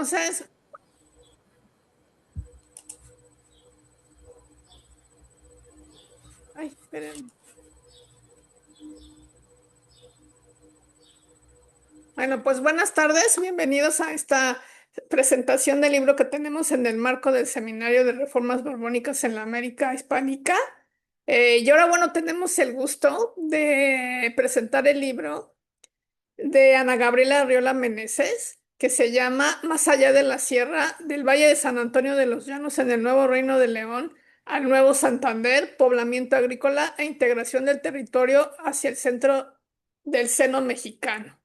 Entonces, ay, esperen. Bueno, pues buenas tardes, bienvenidos a esta presentación del libro que tenemos en el marco del Seminario de Reformas Borbónicas en la América Hispánica. Y ahora, bueno, tenemos el gusto de presentar el libro de Ana Gabriela Arriola Meneses, que se llama Más allá de la Sierra, del Valle de San Antonio de los Llanos en el Nuevo Reino de León al Nuevo Santander, poblamiento agrícola e integración del territorio hacia el centro del seno mexicano.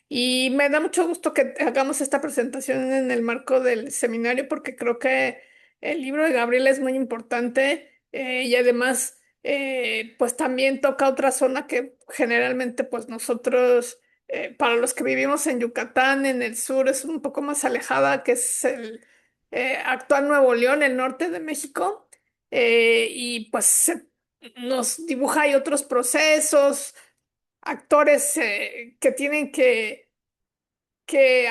Y me da mucho gusto que hagamos esta presentación en el marco del seminario porque creo que el libro de Gabriela es muy importante y además pues también toca otra zona que generalmente pues nosotros para los que vivimos en Yucatán en el sur es un poco más alejada, que es el actual Nuevo León, el norte de México. Y pues nos dibuja ahí otros procesos, actores que tienen que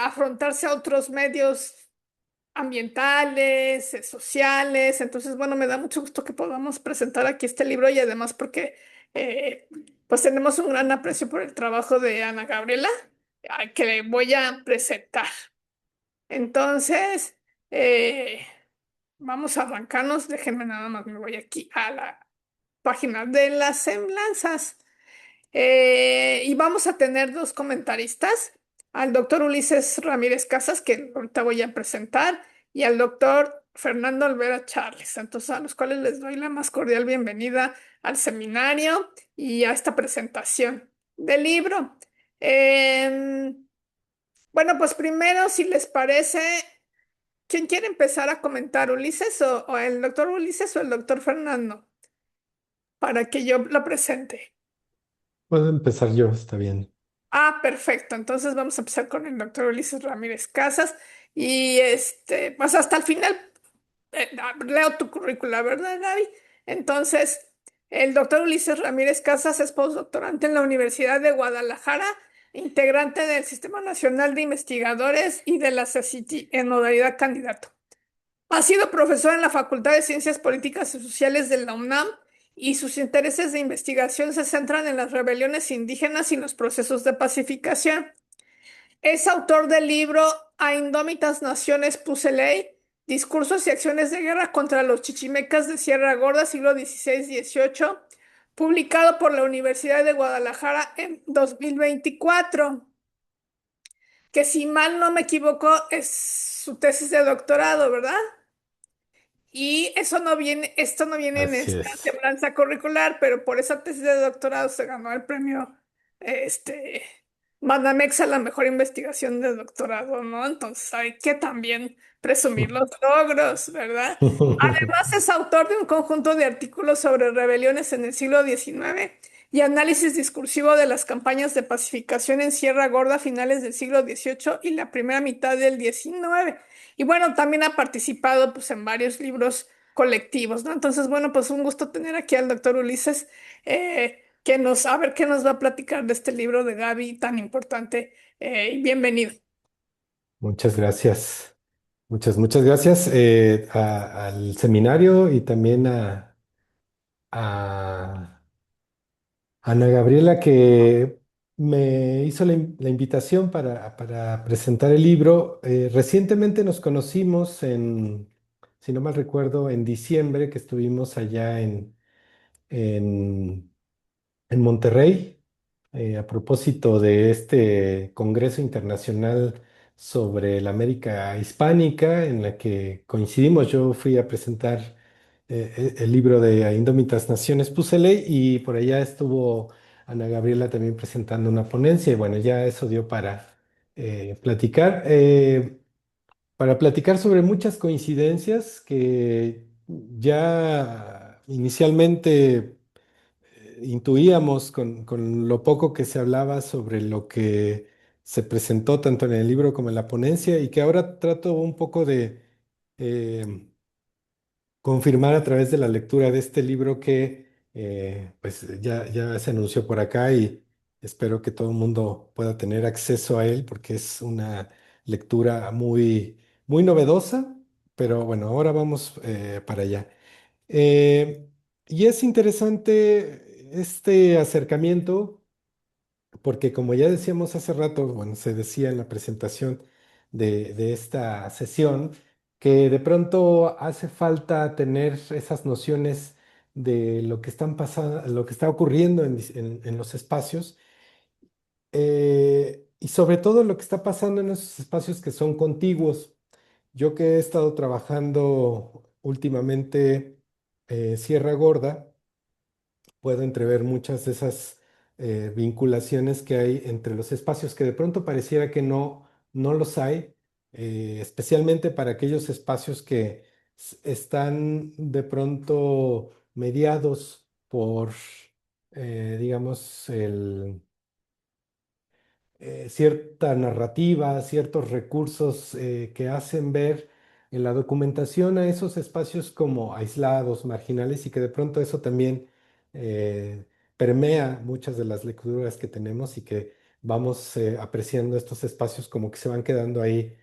afrontarse a otros medios ambientales, sociales. Entonces, bueno, me da mucho gusto que podamos presentar aquí este libro y además porque eh, pues tenemos un gran aprecio por el trabajo de Ana Gabriela, que le voy a presentar. Entonces, eh, vamos a arrancarnos. Déjenme nada más, me voy aquí a la página de las semblanzas. Y vamos a tener dos comentaristas, al doctor Ulises Ramírez Casas, que ahorita voy a presentar, y al doctor Fernando Olvera Charles, entonces a los cuales les doy la más cordial bienvenida al seminario y a esta presentación del libro. Em, bueno, pues primero, si les parece, ¿quién quiere empezar a comentar, Ulises o el doctor Ulises o el doctor Fernando, para que yo lo presente? Puedo empezar yo, está bien. Ah, perfecto. Entonces vamos a empezar con el doctor Ulises Ramírez Casas y pues hasta el final leo tu currícula, ¿verdad, Gaby? Entonces, el doctor Ulises Ramírez Casas es postdoctorante en la Universidad de Guadalajara, integrante del Sistema Nacional de Investigadores y de la CECITI en modalidad candidato. Ha sido profesor en la Facultad de Ciencias Políticas y Sociales de la UNAM y sus intereses de investigación se centran en las rebeliones indígenas y los procesos de pacificación. Es autor del libro A Indómitas Naciones Puse Ley, Discursos y Acciones de Guerra contra los Chichimecas de Sierra Gorda, siglo XVI-XVIII, publicado por la Universidad de Guadalajara en 2024, que si mal no me equivoco es su tesis de doctorado, ¿verdad? Y eso no viene, esto no viene en Así esta es. semblanza curricular, pero por esa tesis de doctorado se ganó el premio, este, Banamex a la mejor investigación de doctorado, ¿no? Entonces hay que también presumir los logros, ¿verdad? Además es autor de un conjunto de artículos sobre rebeliones en el siglo XIX y análisis discursivo de las campañas de pacificación en Sierra Gorda a finales del siglo XVIII y la primera mitad del XIX. Y bueno, también ha participado pues en varios libros colectivos, ¿no? Entonces, bueno, pues un gusto tener aquí al doctor Ulises, a ver qué nos va a platicar de este libro de Gaby tan importante, y bienvenido. Muchas gracias. Muchas gracias al seminario y también a Ana Gabriela que me hizo la invitación para presentar el libro. Recientemente nos conocimos si no mal recuerdo, en diciembre que estuvimos allá en en Monterrey, a propósito de este Congreso Internacional sobre la América Hispánica, en la que coincidimos. Yo fui a presentar el libro de A Indómitas Naciones Pusele y por allá estuvo Ana Gabriela también presentando una ponencia y bueno, ya eso dio platicar, para platicar sobre muchas coincidencias que ya inicialmente intuíamos con lo poco que se hablaba sobre lo que se presentó tanto en el libro como en la ponencia y que ahora trato un poco de eh, confirmar a través de la lectura de este libro que pues ya se anunció por acá y espero que todo el mundo pueda tener acceso a él porque es una lectura muy novedosa, pero bueno, ahora vamos para allá. Eh, y es interesante este acercamiento porque como ya decíamos hace rato, bueno, se decía en la presentación de esta sesión, que de pronto hace falta tener esas nociones de lo que están pasando, lo que está ocurriendo en los espacios, y sobre todo lo que está pasando en esos espacios que son contiguos. Yo que he estado trabajando últimamente Sierra Gorda, puedo entrever muchas de esas vinculaciones que hay entre los espacios que de pronto pareciera que no los hay, especialmente para aquellos espacios que están de pronto mediados por, digamos, cierta narrativa, ciertos recursos que hacen ver en la documentación a esos espacios como aislados, marginales, y que de pronto eso también eh, permea muchas de las lecturas que tenemos y que vamos apreciando estos espacios como que se van quedando ahí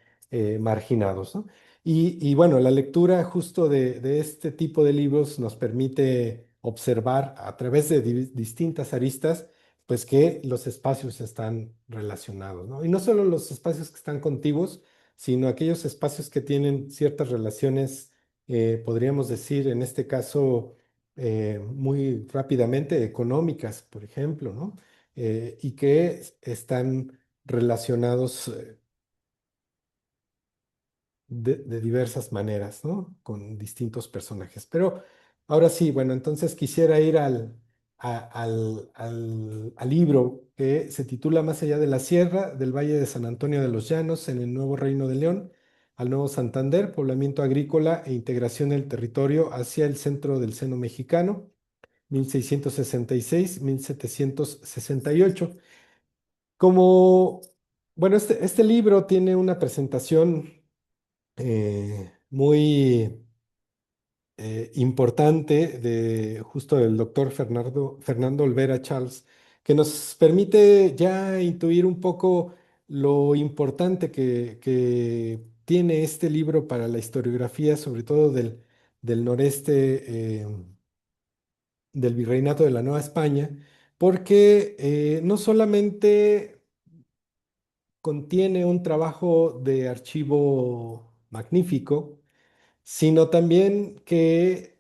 marginados, ¿no? Y bueno, la lectura justo de este tipo de libros nos permite observar a través de distintas aristas pues que los espacios están relacionados, ¿no? Y no solo los espacios que están contiguos, sino aquellos espacios que tienen ciertas relaciones, podríamos decir, en este caso, muy rápidamente económicas, por ejemplo, ¿no? Y que están relacionados de diversas maneras, ¿no? Con distintos personajes. Pero ahora sí, bueno, entonces quisiera ir al libro que se titula Más allá de la Sierra, del Valle de San Antonio de los Llanos, en el Nuevo Reino de León, al Nuevo Santander, poblamiento agrícola e integración del territorio hacia el centro del seno mexicano, 1666-1768. Como, bueno, este libro tiene una presentación muy importante de justo del doctor Fernando Olvera Charles, que nos permite ya intuir un poco lo importante que tiene este libro para la historiografía, sobre todo del noreste del Virreinato de la Nueva España, porque no solamente contiene un trabajo de archivo magnífico, sino también que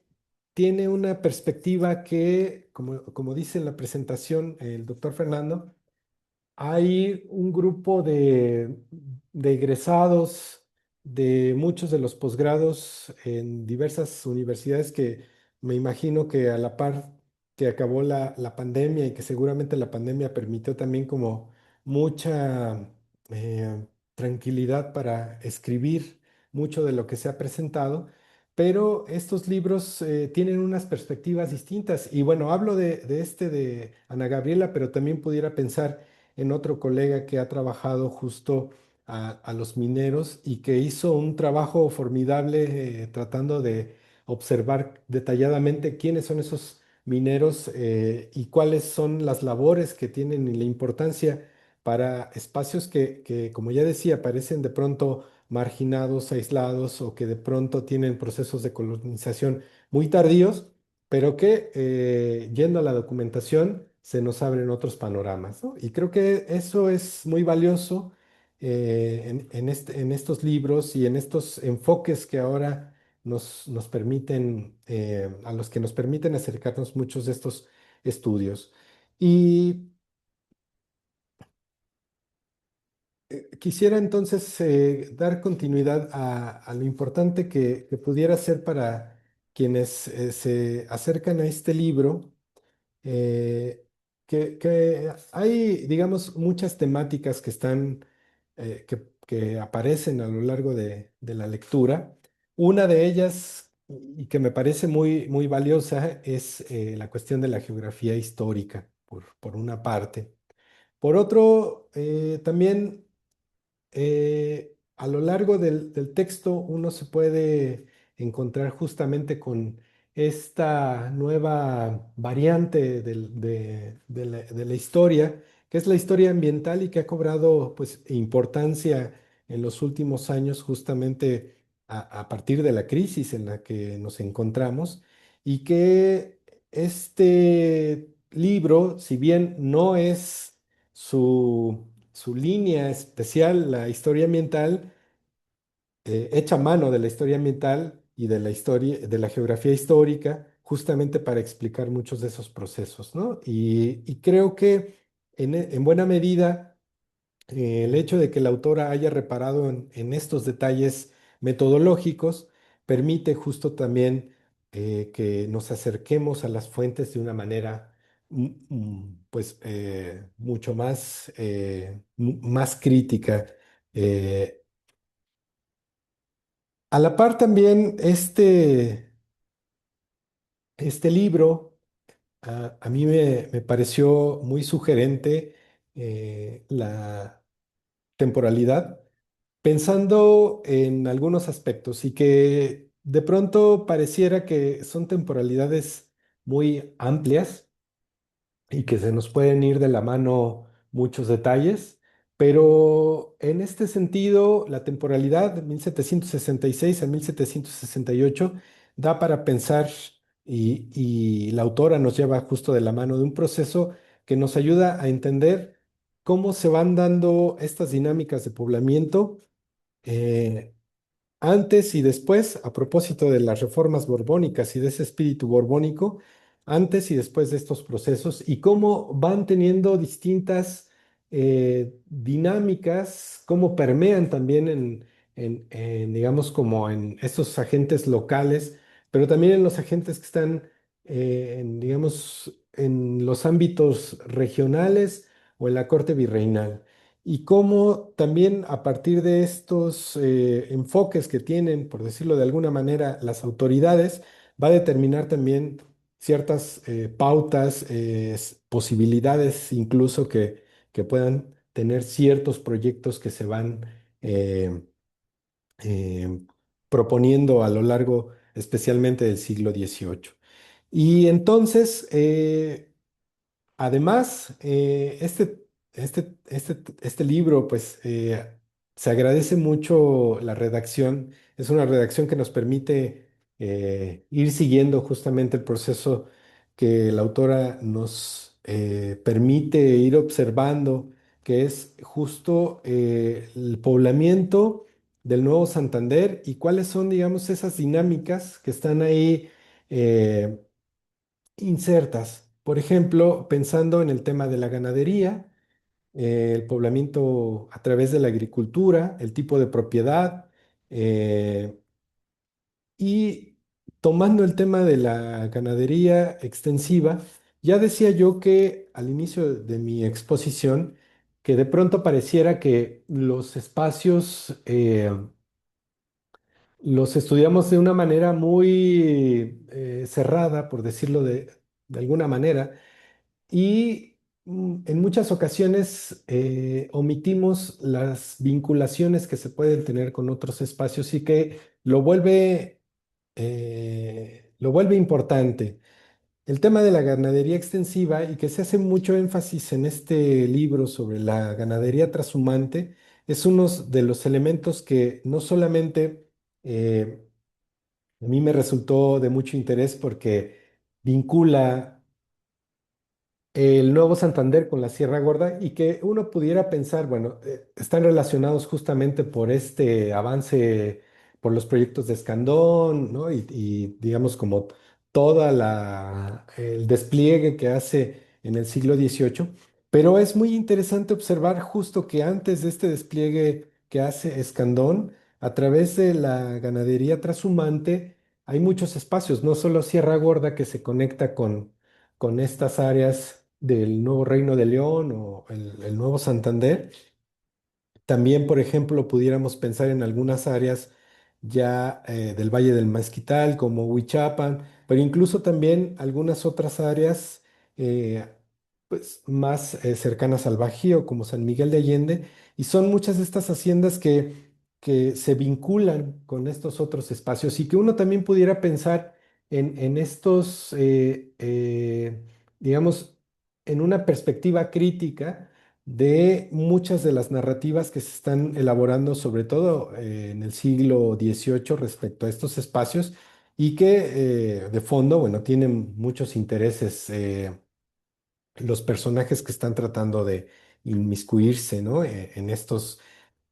tiene una perspectiva que, como dice en la presentación el doctor Fernando, hay un grupo de egresados de muchos de los posgrados en diversas universidades que me imagino que a la par que acabó la pandemia y que seguramente la pandemia permitió también como mucha tranquilidad para escribir mucho de lo que se ha presentado, pero estos libros tienen unas perspectivas distintas. Y bueno, hablo de este de Ana Gabriela, pero también pudiera pensar en otro colega que ha trabajado justo a los mineros y que hizo un trabajo formidable tratando de observar detalladamente quiénes son esos mineros y cuáles son las labores que tienen y la importancia para espacios que, como ya decía, parecen de pronto marginados, aislados o que de pronto tienen procesos de colonización muy tardíos, pero que yendo a la documentación se nos abren otros panoramas, ¿no? Y creo que eso es muy valioso en estos libros y en estos enfoques que ahora nos permiten, a los que nos permiten acercarnos muchos de estos estudios. Y quisiera entonces dar continuidad a lo importante que pudiera ser para quienes se acercan a este libro, que hay, digamos, muchas temáticas que están, que aparecen a lo largo de la lectura. Una de ellas, y que me parece muy valiosa, es la cuestión de la geografía histórica, por una parte. Por otro, también a lo largo del texto uno se puede encontrar justamente con esta nueva variante de la historia, que es la historia ambiental y que ha cobrado pues importancia en los últimos años, justamente a partir de la crisis en la que nos encontramos, y que este libro, si bien no es su línea especial, la historia ambiental, hecha mano de la historia ambiental y de la historia, de la geografía histórica, justamente para explicar muchos de esos procesos, ¿no? Y creo que en buena medida el hecho de que la autora haya reparado en estos detalles metodológicos permite justo también que nos acerquemos a las fuentes de una manera pues mucho más, más crítica. Eh, a la par también este libro a mí me pareció muy sugerente la temporalidad, pensando en algunos aspectos y que de pronto pareciera que son temporalidades muy amplias y que se nos pueden ir de la mano muchos detalles, pero en este sentido, la temporalidad de 1766 a 1768 da para pensar y la autora nos lleva justo de la mano de un proceso que nos ayuda a entender cómo se van dando estas dinámicas de poblamiento eh, antes y después, a propósito de las reformas borbónicas y de ese espíritu borbónico, antes y después de estos procesos y cómo van teniendo distintas dinámicas, cómo permean también digamos, como en estos agentes locales, pero también en los agentes que están, digamos, en los ámbitos regionales o en la corte virreinal y cómo también a partir de estos enfoques que tienen, por decirlo de alguna manera, las autoridades, va a determinar también ciertas pautas, posibilidades incluso que puedan tener ciertos proyectos que se van eh, eh, proponiendo a lo largo especialmente del siglo XVIII. Y entonces, además, este libro, pues, se agradece mucho la redacción. Es una redacción que nos permite ir siguiendo justamente el proceso que la autora nos permite ir observando, que es justo el poblamiento del Nuevo Santander y cuáles son, digamos, esas dinámicas que están ahí. Insertas. Por ejemplo, pensando en el tema de la ganadería, el poblamiento a través de la agricultura, el tipo de propiedad, eh, y tomando el tema de la ganadería extensiva, ya decía yo que al inicio de mi exposición, que de pronto pareciera que los espacios los estudiamos de una manera muy cerrada, por decirlo de alguna manera y en muchas ocasiones omitimos las vinculaciones que se pueden tener con otros espacios y que lo vuelve importante. El tema de la ganadería extensiva y que se hace mucho énfasis en este libro sobre la ganadería trashumante es uno de los elementos que no solamente a mí me resultó de mucho interés porque vincula el Nuevo Santander con la Sierra Gorda y que uno pudiera pensar, bueno, están relacionados justamente por este avance, por los proyectos de Escandón, ¿no? Y digamos como toda el despliegue que hace en el siglo XVIII, pero es muy interesante observar justo que antes de este despliegue que hace Escandón, a través de la ganadería trashumante, hay muchos espacios, no solo Sierra Gorda que se conecta con estas áreas del nuevo Reino de León o el nuevo Santander. También, por ejemplo, pudiéramos pensar en algunas áreas ya del Valle del Mezquital, como Huichapan, pero incluso también algunas otras áreas eh, pues, más cercanas al Bajío, como San Miguel de Allende, y son muchas de estas haciendas que se vinculan con estos otros espacios y que uno también pudiera pensar en estos, digamos, en una perspectiva crítica de muchas de las narrativas que se están elaborando, sobre todo en el siglo XVIII respecto a estos espacios y que de fondo, bueno, tienen muchos intereses. Los personajes que están tratando de inmiscuirse, ¿no? En estos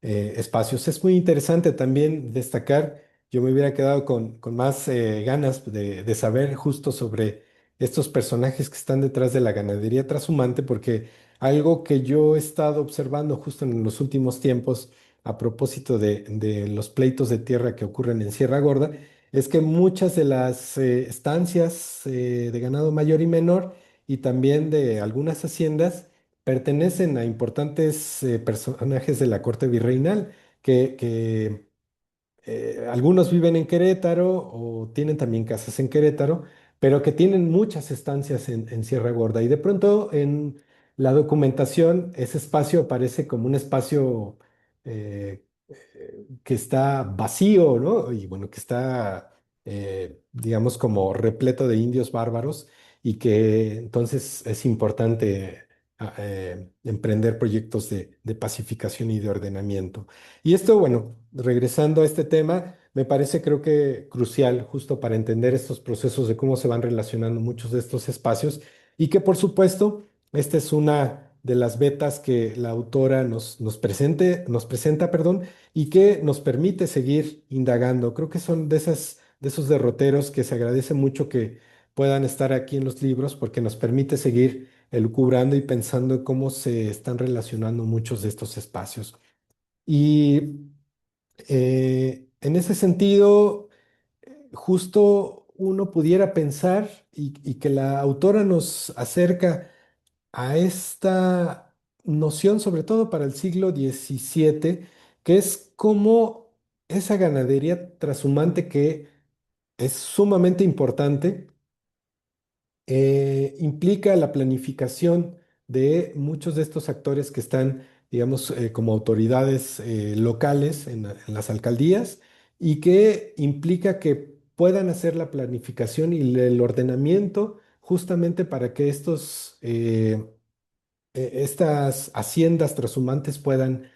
espacios. Es muy interesante también destacar, yo me hubiera quedado con más ganas de saber justo sobre estos personajes que están detrás de la ganadería trashumante, porque algo que yo he estado observando justo en los últimos tiempos, a propósito de los pleitos de tierra que ocurren en Sierra Gorda, es que muchas de las estancias de ganado mayor y menor, y también de algunas haciendas, pertenecen a importantes personajes de la corte virreinal que algunos viven en Querétaro o tienen también casas en Querétaro, pero que tienen muchas estancias en Sierra Gorda. Y de pronto en la documentación ese espacio aparece como un espacio que está vacío, ¿no? Y bueno, que está, digamos, como repleto de indios bárbaros y que entonces es importante emprender proyectos de pacificación y de ordenamiento. Y esto, bueno, regresando a este tema, me parece creo que crucial justo para entender estos procesos de cómo se van relacionando muchos de estos espacios y que por supuesto, esta es una de las vetas que la autora nos presenta, perdón, y que nos permite seguir indagando. Creo que son de esos derroteros que se agradece mucho que puedan estar aquí en los libros porque nos permite seguir elucubrando y pensando en cómo se están relacionando muchos de estos espacios. Y en ese sentido, justo uno pudiera pensar y que la autora nos acerca a esta noción, sobre todo para el siglo XVII, que es como esa ganadería trashumante que es sumamente importante implica la planificación de muchos de estos actores que están, digamos, como autoridades locales en las alcaldías y que implica que puedan hacer la planificación y el ordenamiento justamente para que estas haciendas trashumantes puedan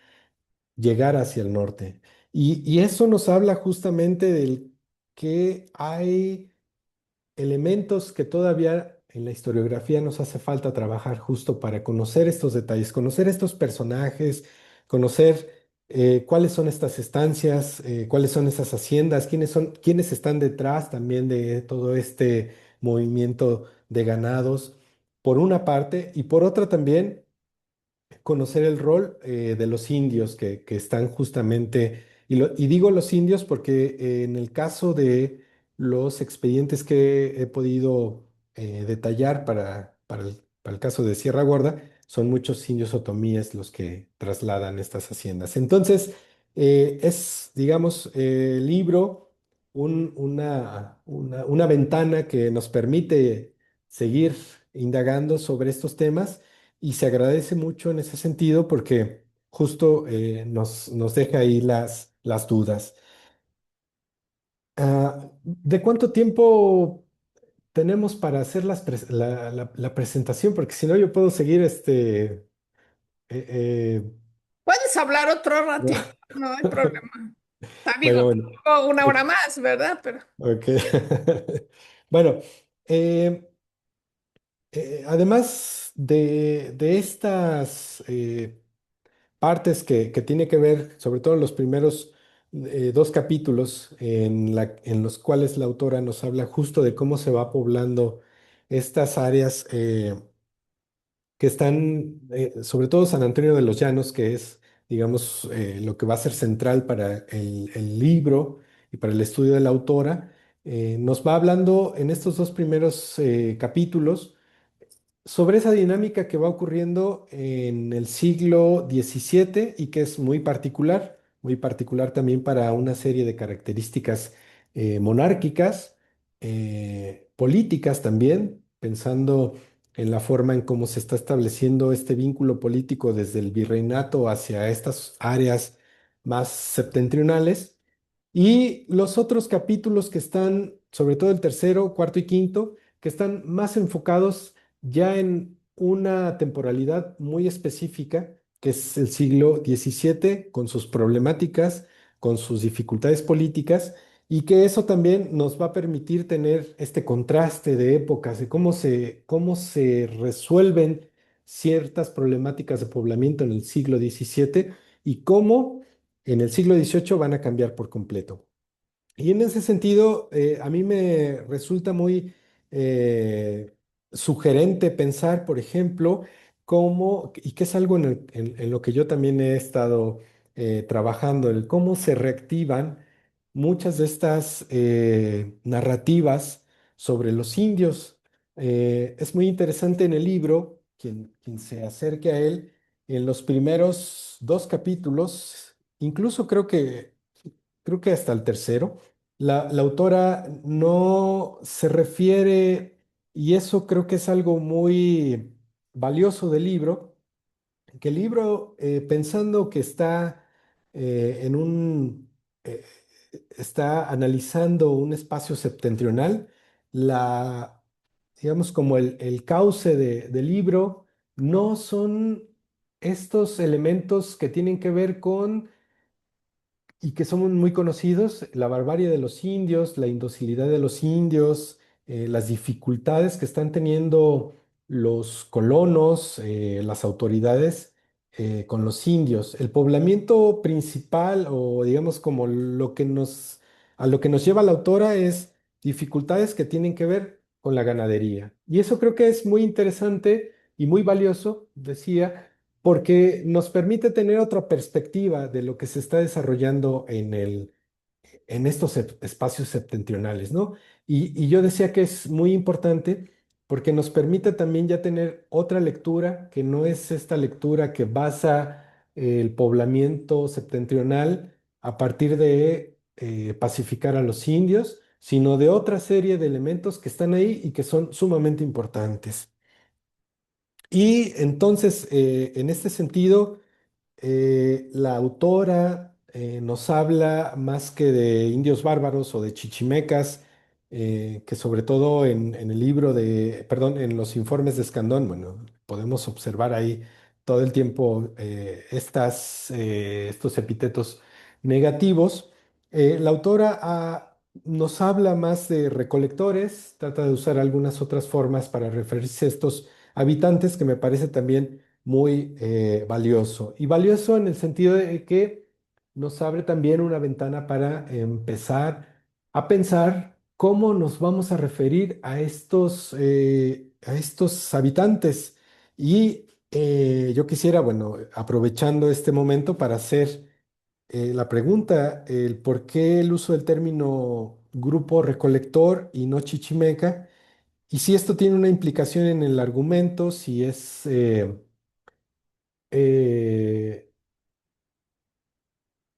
llegar hacia el norte. Y eso nos habla justamente del que hay elementos que todavía en la historiografía nos hace falta trabajar justo para conocer estos detalles, conocer estos personajes, conocer cuáles son estas estancias, cuáles son esas haciendas, quiénes están detrás también de todo este movimiento de ganados, por una parte, y por otra también conocer el rol de los indios que están justamente, y digo los indios porque en el caso de los expedientes que he podido detallar para el caso de Sierra Gorda, son muchos indios otomíes los que trasladan estas haciendas. Entonces, es, digamos, el libro una ventana que nos permite seguir indagando sobre estos temas y se agradece mucho en ese sentido porque justo nos deja ahí las dudas. ¿De cuánto tiempo tenemos para hacer la presentación? Porque si no, yo puedo seguir eh, Puedes hablar otro ratito, eh, no hay problema. Digo, bueno, bueno. tampoco una eh, hora más, ¿verdad? Pero ok. Bueno, eh, además de estas partes que tiene que ver, sobre todo en los primeros dos capítulos, en los cuales la autora nos habla justo de cómo se va poblando estas áreas que están, sobre todo San Antonio de los Llanos, que es, digamos, lo que va a ser central para el libro y para el estudio de la autora. Nos va hablando en estos dos primeros capítulos sobre esa dinámica que va ocurriendo en el siglo XVII y que es muy particular también para una serie de características monárquicas, políticas también, pensando en la forma en cómo se está estableciendo este vínculo político desde el virreinato hacia estas áreas más septentrionales. Y los otros capítulos que están, sobre todo el tercero, cuarto y quinto, que están más enfocados ya en una temporalidad muy específica, que es el siglo XVII, con sus problemáticas, con sus dificultades políticas, y que eso también nos va a permitir tener este contraste de épocas, de cómo se resuelven ciertas problemáticas de poblamiento en el siglo XVII y cómo en el siglo XVIII van a cambiar por completo. Y en ese sentido, a mí me resulta muy eh, sugerente pensar, por ejemplo, cómo, y que es algo en lo que yo también he estado trabajando, el cómo se reactivan muchas de estas narrativas sobre los indios. Es muy interesante en el libro, quien se acerque a él, en los primeros dos capítulos, incluso creo que hasta el tercero, la autora no se refiere, y eso creo que es algo muy valioso del libro, que el libro, pensando que está en eh, está analizando un espacio septentrional, la, digamos como el cauce del libro no son estos elementos que tienen que ver con y que son muy conocidos, la barbarie de los indios, la indocilidad de los indios, las dificultades que están teniendo los colonos, las autoridades con los indios. El poblamiento principal o digamos como a lo que nos lleva la autora es dificultades que tienen que ver con la ganadería. Y eso creo que es muy interesante y muy valioso, decía porque nos permite tener otra perspectiva de lo que se está desarrollando en estos espacios septentrionales, ¿no? Y yo decía que es muy importante porque nos permite también ya tener otra lectura, que no es esta lectura que basa el poblamiento septentrional a partir de pacificar a los indios, sino de otra serie de elementos que están ahí y que son sumamente importantes. Y entonces, en este sentido, la autora nos habla más que de indios bárbaros o de chichimecas, que sobre todo en el libro de, perdón, en los informes de Escandón, bueno, podemos observar ahí todo el tiempo estos epítetos negativos. La autora nos habla más de recolectores, trata de usar algunas otras formas para referirse a estos habitantes que me parece también muy valioso. Y valioso en el sentido de que nos abre también una ventana para empezar a pensar cómo nos vamos a referir a estos habitantes. Y yo quisiera, bueno, aprovechando este momento para hacer la pregunta, el por qué el uso del término grupo recolector y no chichimeca, y si esto tiene una implicación en el argumento, eh,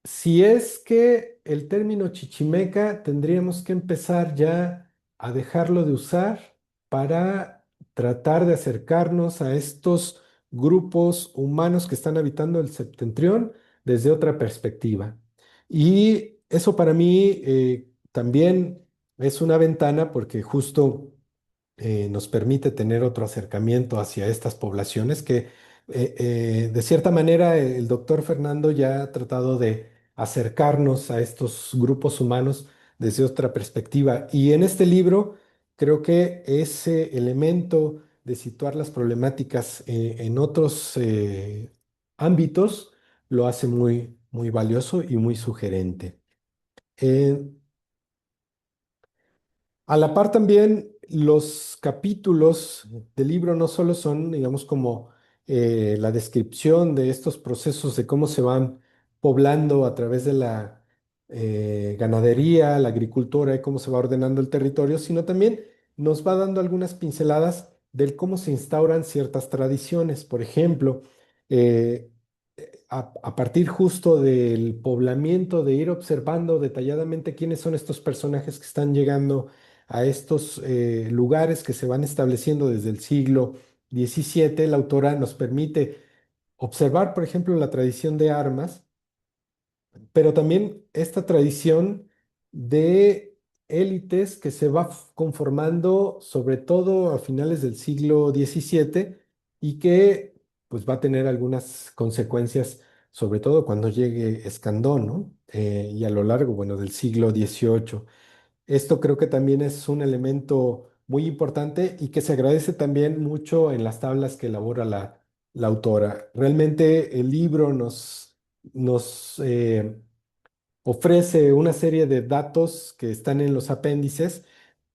si es que el término chichimeca tendríamos que empezar ya a dejarlo de usar para tratar de acercarnos a estos grupos humanos que están habitando el septentrión desde otra perspectiva. Y eso para mí también es una ventana porque justo nos permite tener otro acercamiento hacia estas poblaciones que de cierta manera el doctor Fernando ya ha tratado de acercarnos a estos grupos humanos desde otra perspectiva. Y en este libro creo que ese elemento de situar las problemáticas en otros ámbitos lo hace muy, muy valioso y muy sugerente. Eh, a la par también, los capítulos del libro no solo son, digamos, como la descripción de estos procesos de cómo se van poblando a través de la ganadería, la agricultura y cómo se va ordenando el territorio, sino también nos va dando algunas pinceladas del cómo se instauran ciertas tradiciones. Por ejemplo, eh, a partir justo del poblamiento, de ir observando detalladamente quiénes son estos personajes que están llegando a estos lugares que se van estableciendo desde el siglo XVII, la autora nos permite observar, por ejemplo, la tradición de armas, pero también esta tradición de élites que se va conformando sobre todo a finales del siglo XVII y que pues va a tener algunas consecuencias, sobre todo cuando llegue Escandón, ¿no? Y a lo largo, bueno, del siglo XVIII. Esto creo que también es un elemento muy importante y que se agradece también mucho en las tablas que elabora la autora. Realmente el libro nos ofrece una serie de datos que están en los apéndices,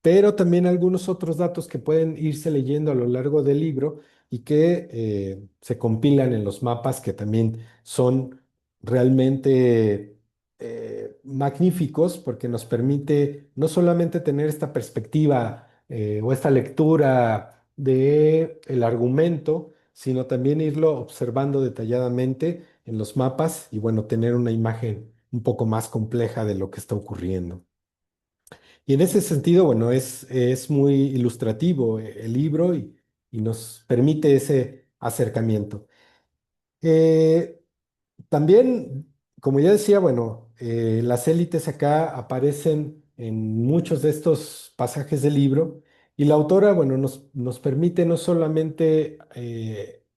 pero también algunos otros datos que pueden irse leyendo a lo largo del libro y que se compilan en los mapas que también son realmente magníficos porque nos permite no solamente tener esta perspectiva o esta lectura de el argumento, sino también irlo observando detalladamente en los mapas y bueno, tener una imagen un poco más compleja de lo que está ocurriendo. Y en ese sentido, bueno, es muy ilustrativo el libro y nos permite ese acercamiento. Eh, También, como ya decía, bueno, las élites acá aparecen en muchos de estos pasajes del libro y la autora, bueno, nos permite no solamente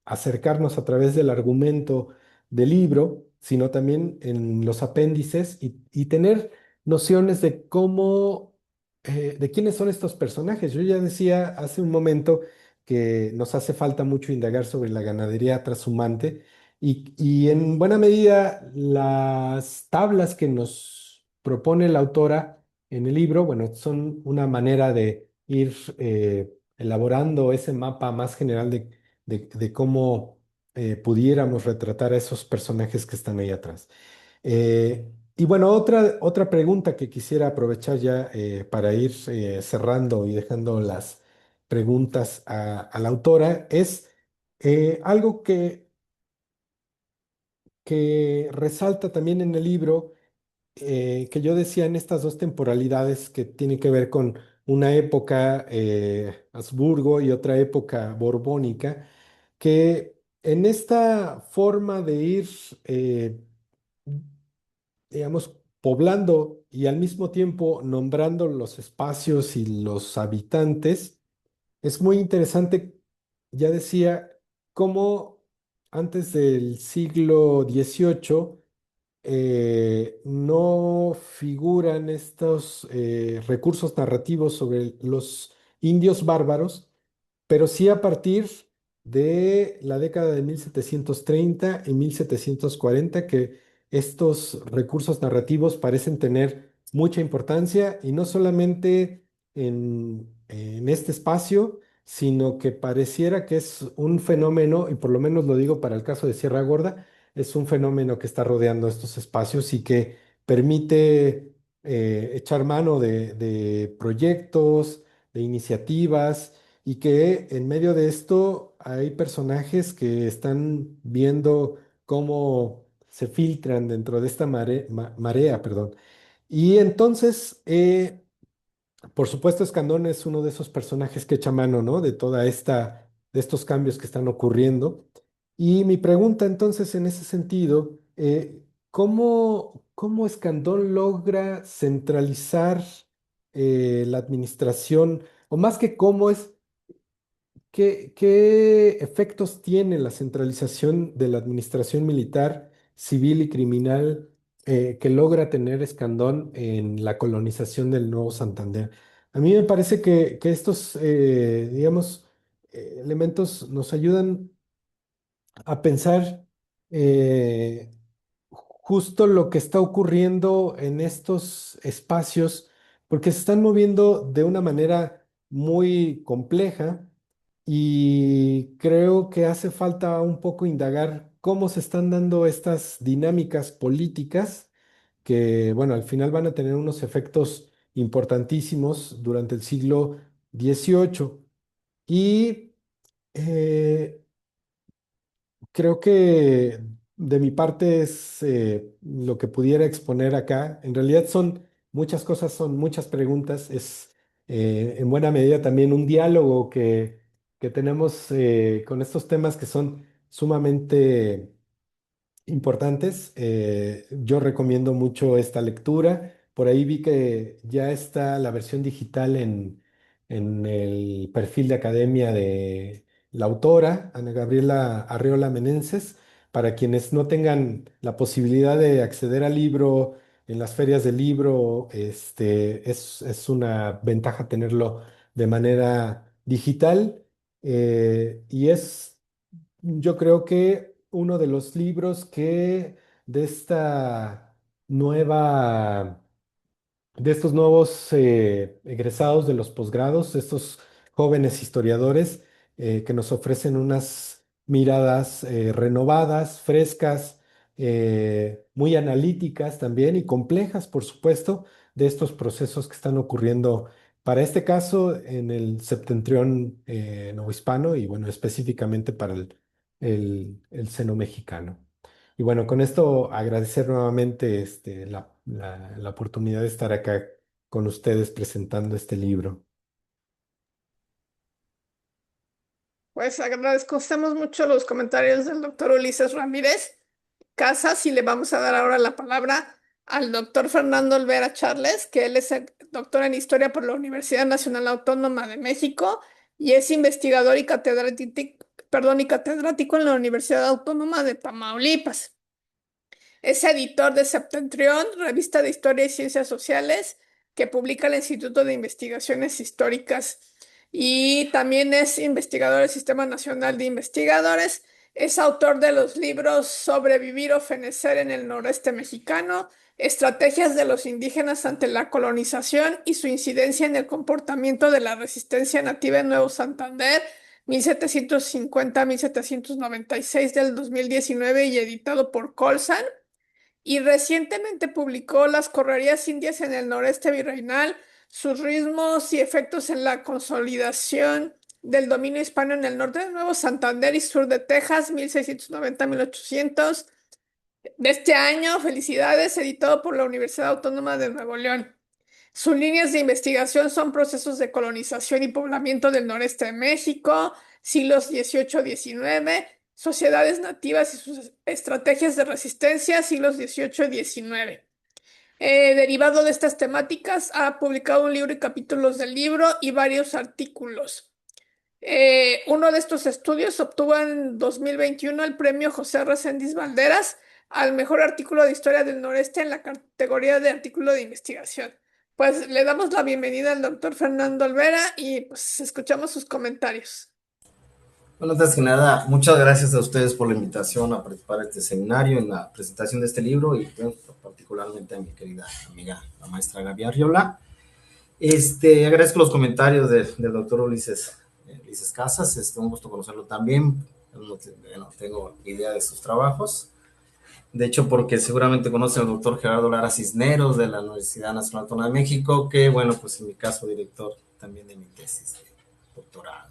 acercarnos a través del argumento del libro, sino también en los apéndices y tener nociones de cómo, de quiénes son estos personajes. Yo ya decía hace un momento que nos hace falta mucho indagar sobre la ganadería trashumante y en buena medida, las tablas que nos propone la autora en el libro, bueno, son una manera de ir elaborando ese mapa más general de cómo pudiéramos retratar a esos personajes que están ahí atrás. Y bueno, otra pregunta que quisiera aprovechar ya para ir cerrando y dejando las preguntas a la autora es algo que resalta también en el libro, que yo decía en estas dos temporalidades que tienen que ver con una época Habsburgo y otra época borbónica, que en esta forma de ir, digamos, poblando y al mismo tiempo nombrando los espacios y los habitantes, es muy interesante, ya decía, cómo antes del siglo XVIII no figuran estos recursos narrativos sobre los indios bárbaros, pero sí a partir de la década de 1730 y 1740 que estos recursos narrativos parecen tener mucha importancia y no solamente en este espacio, sino que pareciera que es un fenómeno, y por lo menos lo digo para el caso de Sierra Gorda, es un fenómeno que está rodeando estos espacios y que permite echar mano de proyectos, de iniciativas y que en medio de esto hay personajes que están viendo cómo se filtran dentro de esta marea, perdón. Y entonces, por supuesto, Escandón es uno de esos personajes que echa mano, ¿no? De toda de estos cambios que están ocurriendo. Y mi pregunta entonces en ese sentido, ¿cómo Escandón logra centralizar la administración, o más que cómo es, qué efectos tiene la centralización de la administración militar, civil y criminal que logra tener Escandón en la colonización del Nuevo Santander? A mí me parece que estos, digamos, elementos nos ayudan a pensar justo lo que está ocurriendo en estos espacios, porque se están moviendo de una manera muy compleja y creo que hace falta un poco indagar cómo se están dando estas dinámicas políticas que, bueno, al final van a tener unos efectos importantísimos durante el siglo XVIII. Y creo que de mi parte es lo que pudiera exponer acá. En realidad son muchas cosas, son muchas preguntas. Es en buena medida también un diálogo que tenemos con estos temas que son sumamente importantes. Yo recomiendo mucho esta lectura. Por ahí vi que ya está la versión digital en el perfil de academia la autora, Ana Gabriela Arreola Meneses. Para quienes no tengan la posibilidad de acceder al libro en las ferias del libro, es una ventaja tenerlo de manera digital. Y es, yo creo que uno de los libros que de esta nueva de estos nuevos egresados de los posgrados, estos jóvenes historiadores que nos ofrecen unas miradas renovadas, frescas, muy analíticas también y complejas, por supuesto, de estos procesos que están ocurriendo, para este caso, en el septentrión novohispano y, bueno, específicamente para el seno mexicano. Y bueno, con esto agradecer nuevamente la oportunidad de estar acá con ustedes presentando este libro. Pues agradecemos mucho los comentarios del doctor Ulises Ramírez Casas y le vamos a dar ahora la palabra al doctor Fernando Olvera Charles, que él es el doctor en historia por la Universidad Nacional Autónoma de México y es investigador y catedrático en la Universidad Autónoma de Tamaulipas. Es editor de Septentrión, revista de Historia y Ciencias Sociales, que publica el Instituto de Investigaciones Históricas. Y también es investigador del Sistema Nacional de Investigadores. Es autor de los libros Sobrevivir o Fenecer en el Noreste Mexicano, Estrategias de los indígenas ante la colonización y su incidencia en el comportamiento de la resistencia nativa en Nuevo Santander, 1750-1796 del 2019 y editado por Colsan. Y recientemente publicó Las correrías indias en el noreste virreinal, sus ritmos y efectos en la consolidación del dominio hispano en el norte de Nuevo Santander y sur de Texas, 1690-1800. De este año, felicidades, editado por la Universidad Autónoma de Nuevo León. Sus líneas de investigación son procesos de colonización y poblamiento del noreste de México, siglos XVIII-XIX, sociedades nativas y sus estrategias de resistencia, siglos XVIII-XIX. Derivado de estas temáticas, ha publicado un libro y capítulos del libro y varios artículos. Uno de estos estudios obtuvo en 2021 el premio José Reséndiz Valderas al mejor artículo de historia del noreste en la categoría de artículo de investigación. Pues le damos la bienvenida al doctor Fernando Olvera y pues escuchamos sus comentarios. Bueno, antes que nada, muchas gracias a ustedes por la invitación a participar en este seminario, en la presentación de este libro y bueno, particularmente a mi querida amiga, la maestra Gaby Arriola. Agradezco los comentarios del doctor Ulises Casas, un gusto conocerlo también, no tengo idea de sus trabajos, de hecho porque seguramente conocen al doctor Gerardo Lara Cisneros de la Universidad Nacional Autónoma de México, que bueno, pues en mi caso director también de mi tesis de doctorado.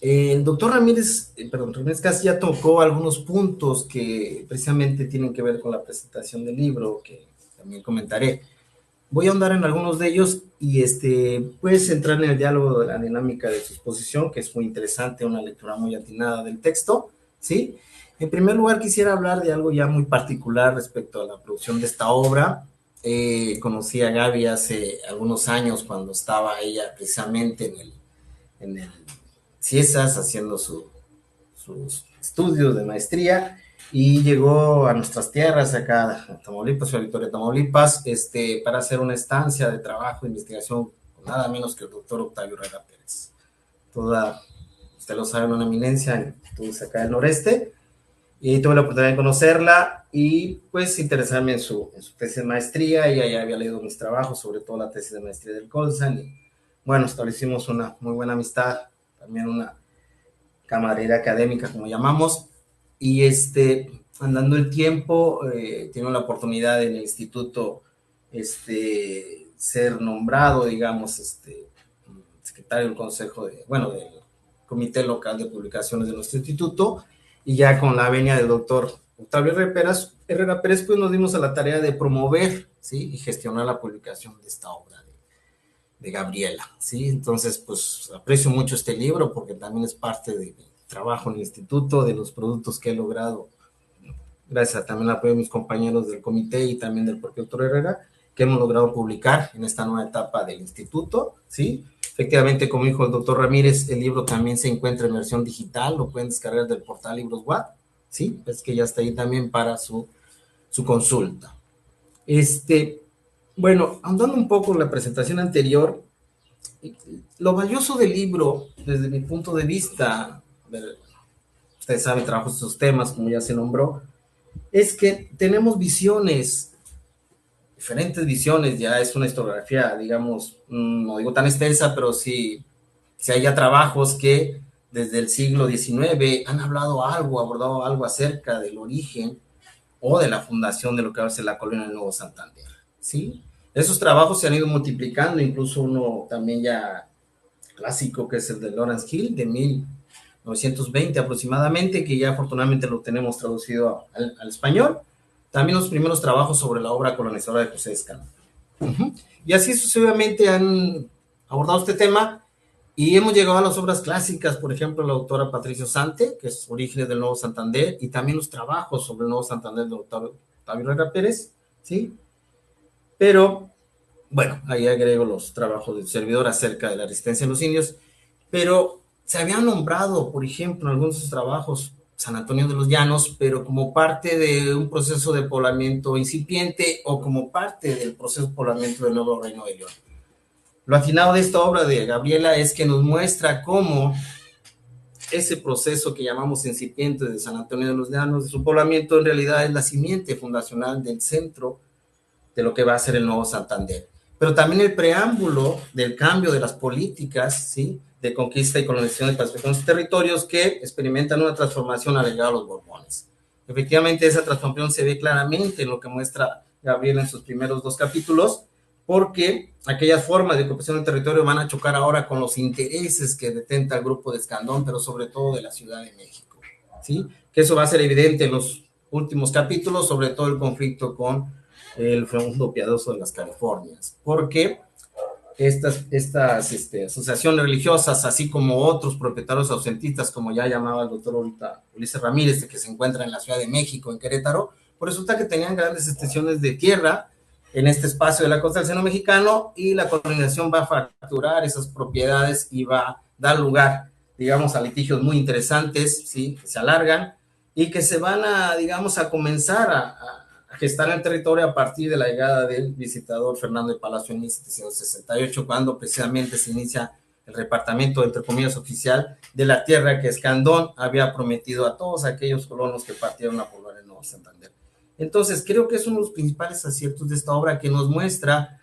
El doctor Ramírez Casas ya tocó algunos puntos que precisamente tienen que ver con la presentación del libro, que también comentaré. Voy a ahondar en algunos de ellos y puedes entrar en el diálogo de la dinámica de su exposición, que es muy interesante, una lectura muy atinada del texto, ¿sí? En primer lugar, quisiera hablar de algo ya muy particular respecto a la producción de esta obra. Conocí a Gaby hace algunos años cuando estaba ella precisamente en el CIESAS haciendo sus estudios de maestría y llegó a nuestras tierras acá a Tamaulipas, a Victoria, Tamaulipas, para hacer una estancia de trabajo, de investigación, con nada menos que el doctor Octavio Herrera Pérez. Usted lo sabe, una eminencia en estudios acá del noreste, y tuve la oportunidad de conocerla y pues interesarme en su tesis de maestría. Ella ya había leído mis trabajos, sobre todo la tesis de maestría del Colsan, y bueno, establecimos una muy buena amistad, también una camaradería académica, como llamamos, y andando el tiempo, tiene la oportunidad en el instituto ser nombrado, digamos, secretario del consejo del comité local de publicaciones de nuestro instituto, y ya con la venia del doctor Octavio Herrera Pérez, pues nos dimos a la tarea de promover, ¿sí? Y gestionar la publicación de esta obra de Gabriela, ¿sí? Entonces, pues aprecio mucho este libro porque también es parte de mi trabajo en el instituto, de los productos que he logrado, gracias también al apoyo de mis compañeros del comité y también del propio doctor Herrera, que hemos logrado publicar en esta nueva etapa del instituto, ¿sí? Efectivamente, como dijo el doctor Ramírez, el libro también se encuentra en versión digital, lo pueden descargar del portal Libros Watt, ¿sí? Es que ya está ahí también para su consulta. Bueno, ahondando un poco en la presentación anterior, lo valioso del libro, desde mi punto de vista, ustedes saben, trabajo estos temas, como ya se nombró, es que tenemos visiones, diferentes visiones, ya es una historiografía, digamos, no digo tan extensa, pero sí hay ya trabajos que desde el siglo XIX han hablado algo, abordado algo acerca del origen o de la fundación de lo que va a ser la colonia del Nuevo Santander, ¿sí? Esos trabajos se han ido multiplicando, incluso uno también ya clásico, que es el de Lawrence Hill, de 1920 aproximadamente, que ya afortunadamente lo tenemos traducido al español. También los primeros trabajos sobre la obra colonizadora de José Escalón. Y así sucesivamente han abordado este tema y hemos llegado a las obras clásicas, por ejemplo, la autora Patricio Sante, que es Orígenes del Nuevo Santander, y también los trabajos sobre el Nuevo Santander de Octavio Herrera Pérez, ¿sí? Pero, bueno, ahí agrego los trabajos del servidor acerca de la resistencia de los indios, pero se habían nombrado, por ejemplo, en algunos de sus trabajos, San Antonio de los Llanos, pero como parte de un proceso de poblamiento incipiente o como parte del proceso de poblamiento del nuevo Reino de León. Lo afinado de esta obra de Gabriela es que nos muestra cómo ese proceso que llamamos incipiente de San Antonio de los Llanos, de su poblamiento, en realidad es la simiente fundacional del centro de lo que va a ser el Nuevo Santander. Pero también el preámbulo del cambio de las políticas, ¿sí?, de conquista y colonización de pacificación de los territorios que experimentan una transformación al llegar a los Borbones. Efectivamente, esa transformación se ve claramente en lo que muestra Gabriela en sus primeros 2 capítulos, porque aquellas formas de ocupación del territorio van a chocar ahora con los intereses que detenta el grupo de Escandón, pero sobre todo de la Ciudad de México, ¿sí? Que eso va a ser evidente en los últimos capítulos, sobre todo el conflicto con el Fondo Piadoso de las Californias, porque estas asociaciones religiosas, así como otros propietarios ausentistas, como ya llamaba el doctor ahorita Ulises Ramírez, que se encuentra en la Ciudad de México, en Querétaro, pues resulta que tenían grandes extensiones de tierra en este espacio de la costa del Seno Mexicano, y la colonización va a fracturar esas propiedades y va a dar lugar, digamos, a litigios muy interesantes, ¿sí?, que se alargan y que se van a, digamos, a comenzar a gestar en el territorio a partir de la llegada del visitador Fernando de Palacio en 1768, cuando precisamente se inicia el repartimiento, entre comillas, oficial de la tierra que Escandón había prometido a todos aquellos colonos que partieron a poblar el Nuevo Santander. Entonces, creo que es uno de los principales aciertos de esta obra, que nos muestra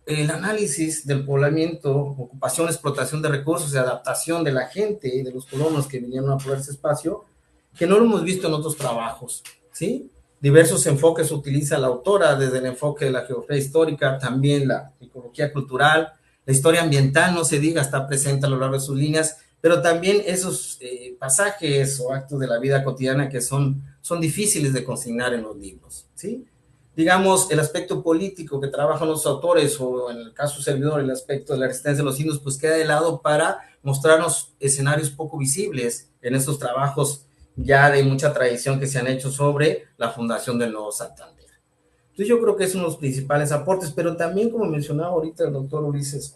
el análisis del poblamiento, ocupación, explotación de recursos y adaptación de la gente y de los colonos que vinieron a poblar ese espacio, que no lo hemos visto en otros trabajos, ¿sí? Diversos enfoques utiliza la autora, desde el enfoque de la geografía histórica, también la ecología cultural, la historia ambiental, no se diga, está presente a lo largo de sus líneas, pero también esos pasajes o actos de la vida cotidiana que son difíciles de consignar en los libros, ¿sí? Digamos, el aspecto político que trabajan los autores, o en el caso servidor, el aspecto de la resistencia de los indios, pues queda de lado para mostrarnos escenarios poco visibles en estos trabajos ya de mucha tradición que se han hecho sobre la fundación del Nuevo Santander. Entonces yo creo que es uno de los principales aportes, pero también, como mencionaba ahorita el doctor Ulises,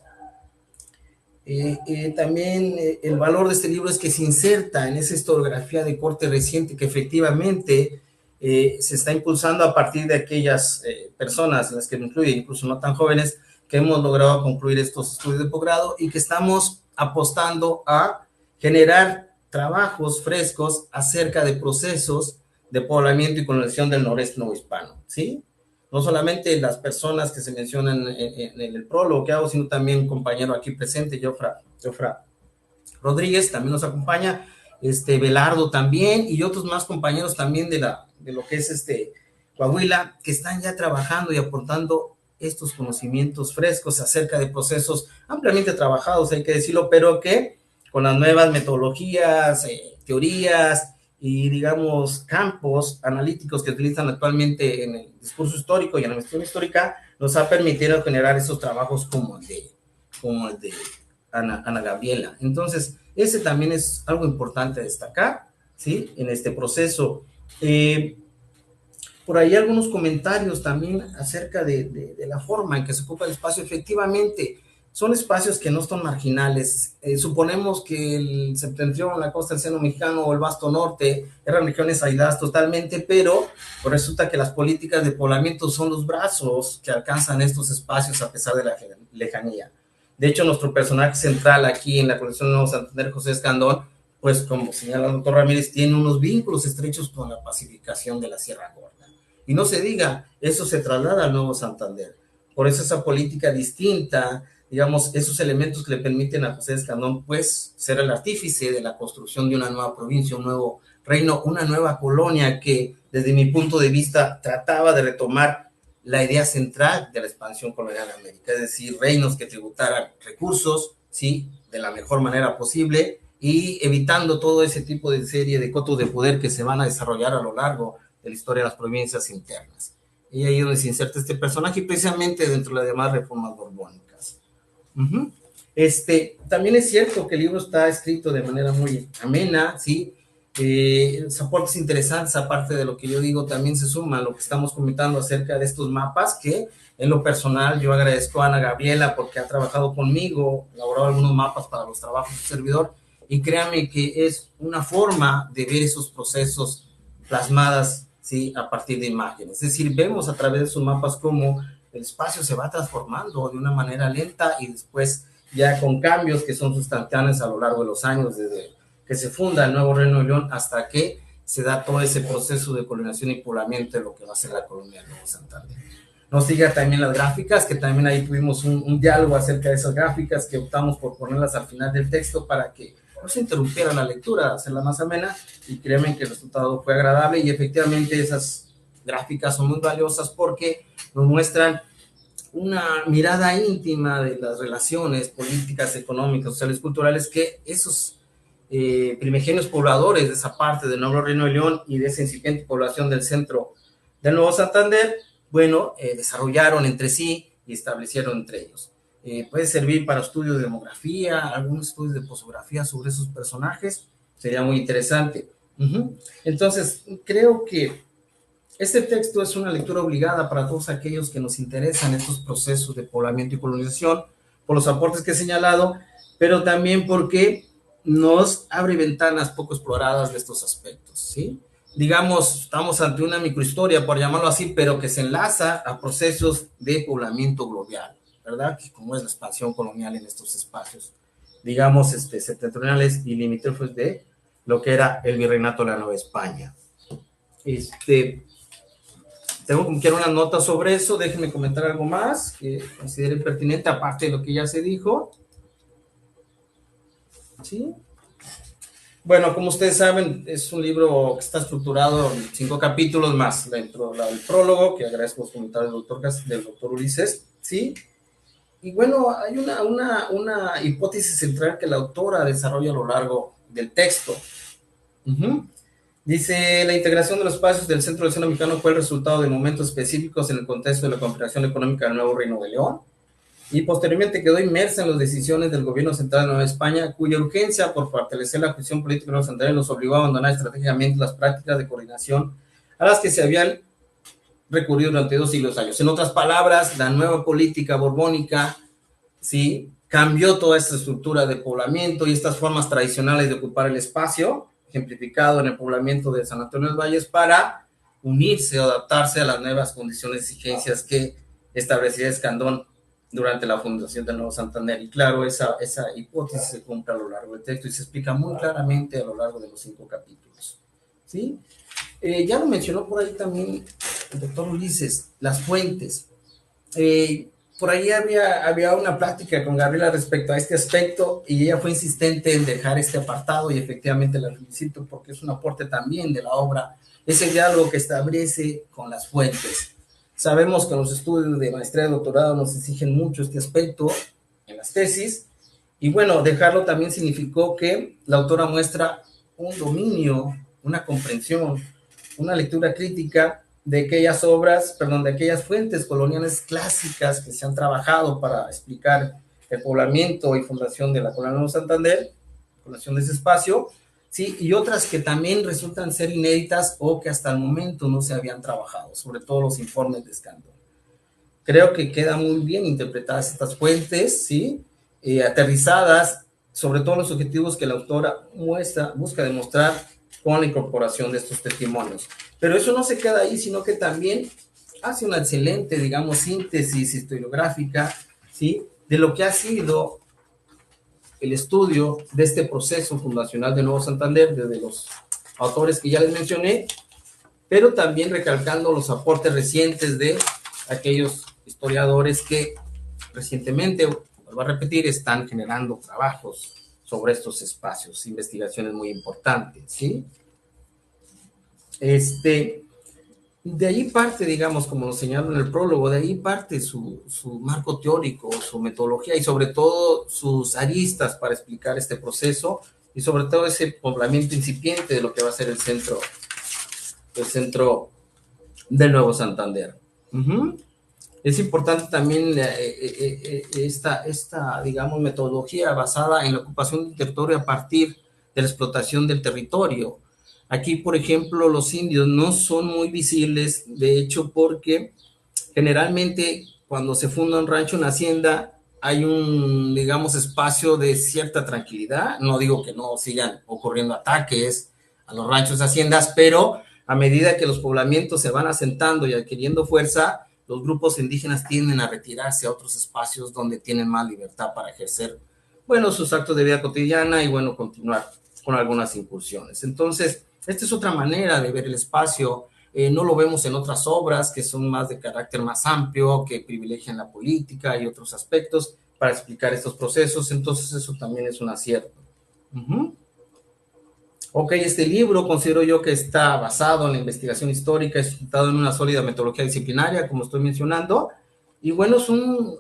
también el valor de este libro es que se inserta en esa historiografía de corte reciente que efectivamente se está impulsando a partir de aquellas personas, en las que me incluye, incluso no tan jóvenes, que hemos logrado concluir estos estudios de posgrado y que estamos apostando a generar trabajos frescos acerca de procesos de poblamiento y colonización del noreste novohispano, ¿sí? No solamente las personas que se mencionan en el prólogo que hago, sino también un compañero aquí presente, Jofra Rodríguez, también nos acompaña, Belardo también, y otros más compañeros también de lo que es Coahuila, que están ya trabajando y aportando estos conocimientos frescos acerca de procesos ampliamente trabajados, hay que decirlo, pero que con las nuevas metodologías, teorías y, digamos, campos analíticos que utilizan actualmente en el discurso histórico y en la investigación histórica, nos ha permitido generar esos trabajos como el de Ana Gabriela. Entonces, ese también es algo importante a destacar, ¿sí?, en este proceso. Por ahí algunos comentarios también acerca de la forma en que se ocupa el espacio. Efectivamente, son espacios que no son marginales. Suponemos que el septentrión, la costa del Océano Mexicano o el Vasto Norte eran regiones aisladas totalmente, pero pues resulta que las políticas de poblamiento son los brazos que alcanzan estos espacios a pesar de la lejanía. De hecho, nuestro personaje central aquí en la colección de Nuevo Santander, José Escandón, pues como señala el doctor Ramírez, tiene unos vínculos estrechos con la pacificación de la Sierra Gorda. Y no se diga, eso se traslada al Nuevo Santander. Por eso esa política distinta, digamos, esos elementos que le permiten a José Escandón, pues, ser el artífice de la construcción de una nueva provincia, un nuevo reino, una nueva colonia que, desde mi punto de vista, trataba de retomar la idea central de la expansión colonial de América, es decir, reinos que tributaran recursos, ¿sí?, de la mejor manera posible, y evitando todo ese tipo de serie de cotos de poder que se van a desarrollar a lo largo de la historia de las provincias internas. Y ahí es donde se inserta este personaje, precisamente dentro de las demás reformas borbónicas. También es cierto que el libro está escrito de manera muy amena, ¿sí? Los aportes interesantes, aparte de lo que yo digo, también se suma a lo que estamos comentando acerca de estos mapas, que en lo personal yo agradezco a Ana Gabriela porque ha trabajado conmigo, elaborado algunos mapas para los trabajos del servidor, y créanme que es una forma de ver esos procesos plasmadas, ¿sí?, a partir de imágenes. Es decir, vemos a través de sus mapas cómo el espacio se va transformando de una manera lenta y después ya con cambios que son sustantáneos a lo largo de los años, desde que se funda el nuevo Reino de León hasta que se da todo ese proceso de colonización y poblamiento de lo que va a ser la colonia de Nuevo Santander. Nos sigue también las gráficas, que también ahí tuvimos un diálogo acerca de esas gráficas que optamos por ponerlas al final del texto para que no se interrumpiera la lectura, hacerla más amena, y créanme que el resultado fue agradable y efectivamente esas gráficas son muy valiosas porque nos muestran una mirada íntima de las relaciones políticas, económicas, sociales, culturales que esos primigenios pobladores de esa parte del Nuevo Reino de León y de esa incipiente población del centro del Nuevo Santander, bueno, desarrollaron entre sí y establecieron entre ellos. Puede servir para estudios de demografía, algunos estudios de posografía sobre esos personajes, sería muy interesante. Entonces, creo que este texto es una lectura obligada para todos aquellos que nos interesan estos procesos de poblamiento y colonización, por los aportes que he señalado, pero también porque nos abre ventanas poco exploradas de estos aspectos, ¿sí? Digamos, estamos ante una microhistoria, por llamarlo así, pero que se enlaza a procesos de poblamiento global, ¿verdad? Como es la expansión colonial en estos espacios, digamos, septentrionales y limítrofes de lo que era el virreinato de la Nueva España. Tengo como quiera una nota sobre eso, déjenme comentar algo más que considere pertinente, aparte de lo que ya se dijo. ¿Sí? Bueno, como ustedes saben, es un libro que está estructurado en 5 capítulos más dentro del prólogo, que agradezco los comentarios del doctor Ulises, ¿sí? Y bueno, hay una hipótesis central que la autora desarrolla a lo largo del texto. Dice, la integración de los espacios del centro del Océano Mexicano fue el resultado de momentos específicos en el contexto de la configuración económica del nuevo Reino de León, y posteriormente quedó inmersa en las decisiones del gobierno central de Nueva España, cuya urgencia por fortalecer la cuestión política de Nueva Santander los obligó a abandonar estratégicamente las prácticas de coordinación a las que se habían recurrido durante 2 siglos años. En otras palabras, la nueva política borbónica, ¿sí?, cambió toda esta estructura de poblamiento y estas formas tradicionales de ocupar el espacio, ejemplificado en el poblamiento de San Antonio de los Valles, para unirse o adaptarse a las nuevas condiciones y exigencias que establecía Escandón durante la fundación del Nuevo Santander. Y claro, esa hipótesis se cumple a lo largo del texto y se explica muy claramente a lo largo de los 5 capítulos. ¿Sí? Ya lo mencionó por ahí también el doctor Ulises, las fuentes. Por ahí había una plática con Gabriela respecto a este aspecto y ella fue insistente en dejar este apartado y efectivamente la felicito porque es un aporte también de la obra, ese diálogo que establece con las fuentes. Sabemos que los estudios de maestría y doctorado nos exigen mucho este aspecto en las tesis y bueno, dejarlo también significó que la autora muestra un dominio, una comprensión, una lectura crítica de aquellas de aquellas fuentes coloniales clásicas que se han trabajado para explicar el poblamiento y fundación de la colonia de Nuevo Santander, fundación de ese espacio, ¿sí? Y otras que también resultan ser inéditas o que hasta el momento no se habían trabajado, sobre todo los informes de Escandón. Creo que quedan muy bien interpretadas estas fuentes, ¿sí? Aterrizadas, sobre todo los objetivos que la autora busca demostrar con la incorporación de estos testimonios. Pero eso no se queda ahí, sino que también hace una excelente, digamos, síntesis historiográfica, ¿sí? De lo que ha sido el estudio de este proceso fundacional de Nuevo Santander, desde los autores que ya les mencioné, pero también recalcando los aportes recientes de aquellos historiadores que recientemente, vuelvo a repetir, están generando trabajos sobre estos espacios, investigaciones muy importantes, ¿sí? De ahí parte, digamos, como lo señalo en el prólogo, de ahí parte su marco teórico, su metodología y sobre todo sus aristas para explicar este proceso y sobre todo ese poblamiento incipiente de lo que va a ser el centro del Nuevo Santander. Es importante también esta, digamos, metodología basada en la ocupación del territorio a partir de la explotación del territorio. Aquí, por ejemplo, los indios no son muy visibles, de hecho, porque generalmente cuando se funda un rancho, una hacienda, hay un, digamos, espacio de cierta tranquilidad. No digo que no sigan ocurriendo ataques a los ranchos, haciendas, pero a medida que los poblamientos se van asentando y adquiriendo fuerza, los grupos indígenas tienden a retirarse a otros espacios donde tienen más libertad para ejercer, bueno, sus actos de vida cotidiana y, bueno, continuar con algunas incursiones. Entonces, esta es otra manera de ver el espacio. No lo vemos en otras obras que son más de carácter más amplio, que privilegian la política y otros aspectos para explicar estos procesos. Entonces, eso también es un acierto. Ok, este libro considero yo que está basado en la investigación histórica, es sustentado en una sólida metodología disciplinaria, como estoy mencionando, y bueno, es un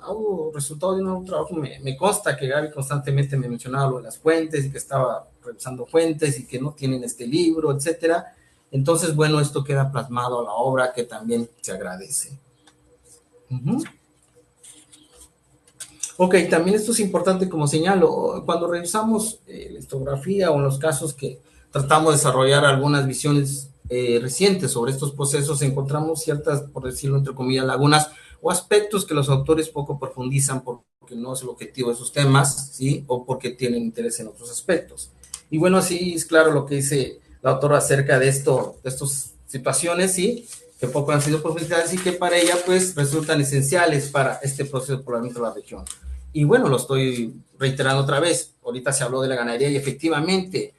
resultado de un trabajo. Me consta que Gaby constantemente me mencionaba lo de las fuentes y que estaba revisando fuentes y que no tienen este libro, etcétera. Entonces, bueno, esto queda plasmado a la obra, que también se agradece. Ok, también esto es importante, como señalo, cuando revisamos la historiografía o en los casos que tratamos de desarrollar algunas visiones recientes sobre estos procesos, encontramos ciertas, por decirlo entre comillas, lagunas o aspectos que los autores poco profundizan porque no es el objetivo de sus temas, ¿sí? O porque tienen interés en otros aspectos. Y bueno, así es claro lo que dice la autora acerca de estas situaciones, ¿sí? Que poco han sido profundizadas y que para ella, pues, resultan esenciales para este proceso de poblamiento de la región. Y bueno, lo estoy reiterando otra vez. Ahorita se habló de la ganadería y efectivamente,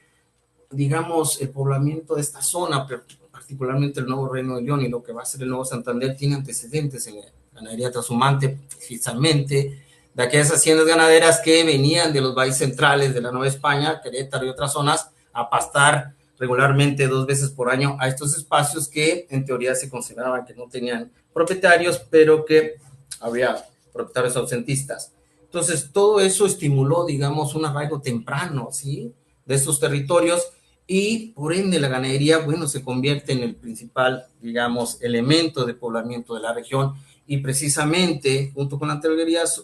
digamos, el poblamiento de esta zona, particularmente el Nuevo Reino de León y lo que va a ser el Nuevo Santander, tiene antecedentes en la ganadería trashumante, precisamente de aquellas haciendas ganaderas que venían de los valles centrales de la Nueva España, Querétaro y otras zonas, a pastar regularmente 2 veces por año a estos espacios que en teoría se consideraban que no tenían propietarios, pero que había propietarios ausentistas. Entonces, todo eso estimuló, digamos, un arraigo temprano, ¿sí?, de estos territorios, y por ende la ganadería, bueno, se convierte en el principal, digamos, elemento de poblamiento de la región, y precisamente, junto con la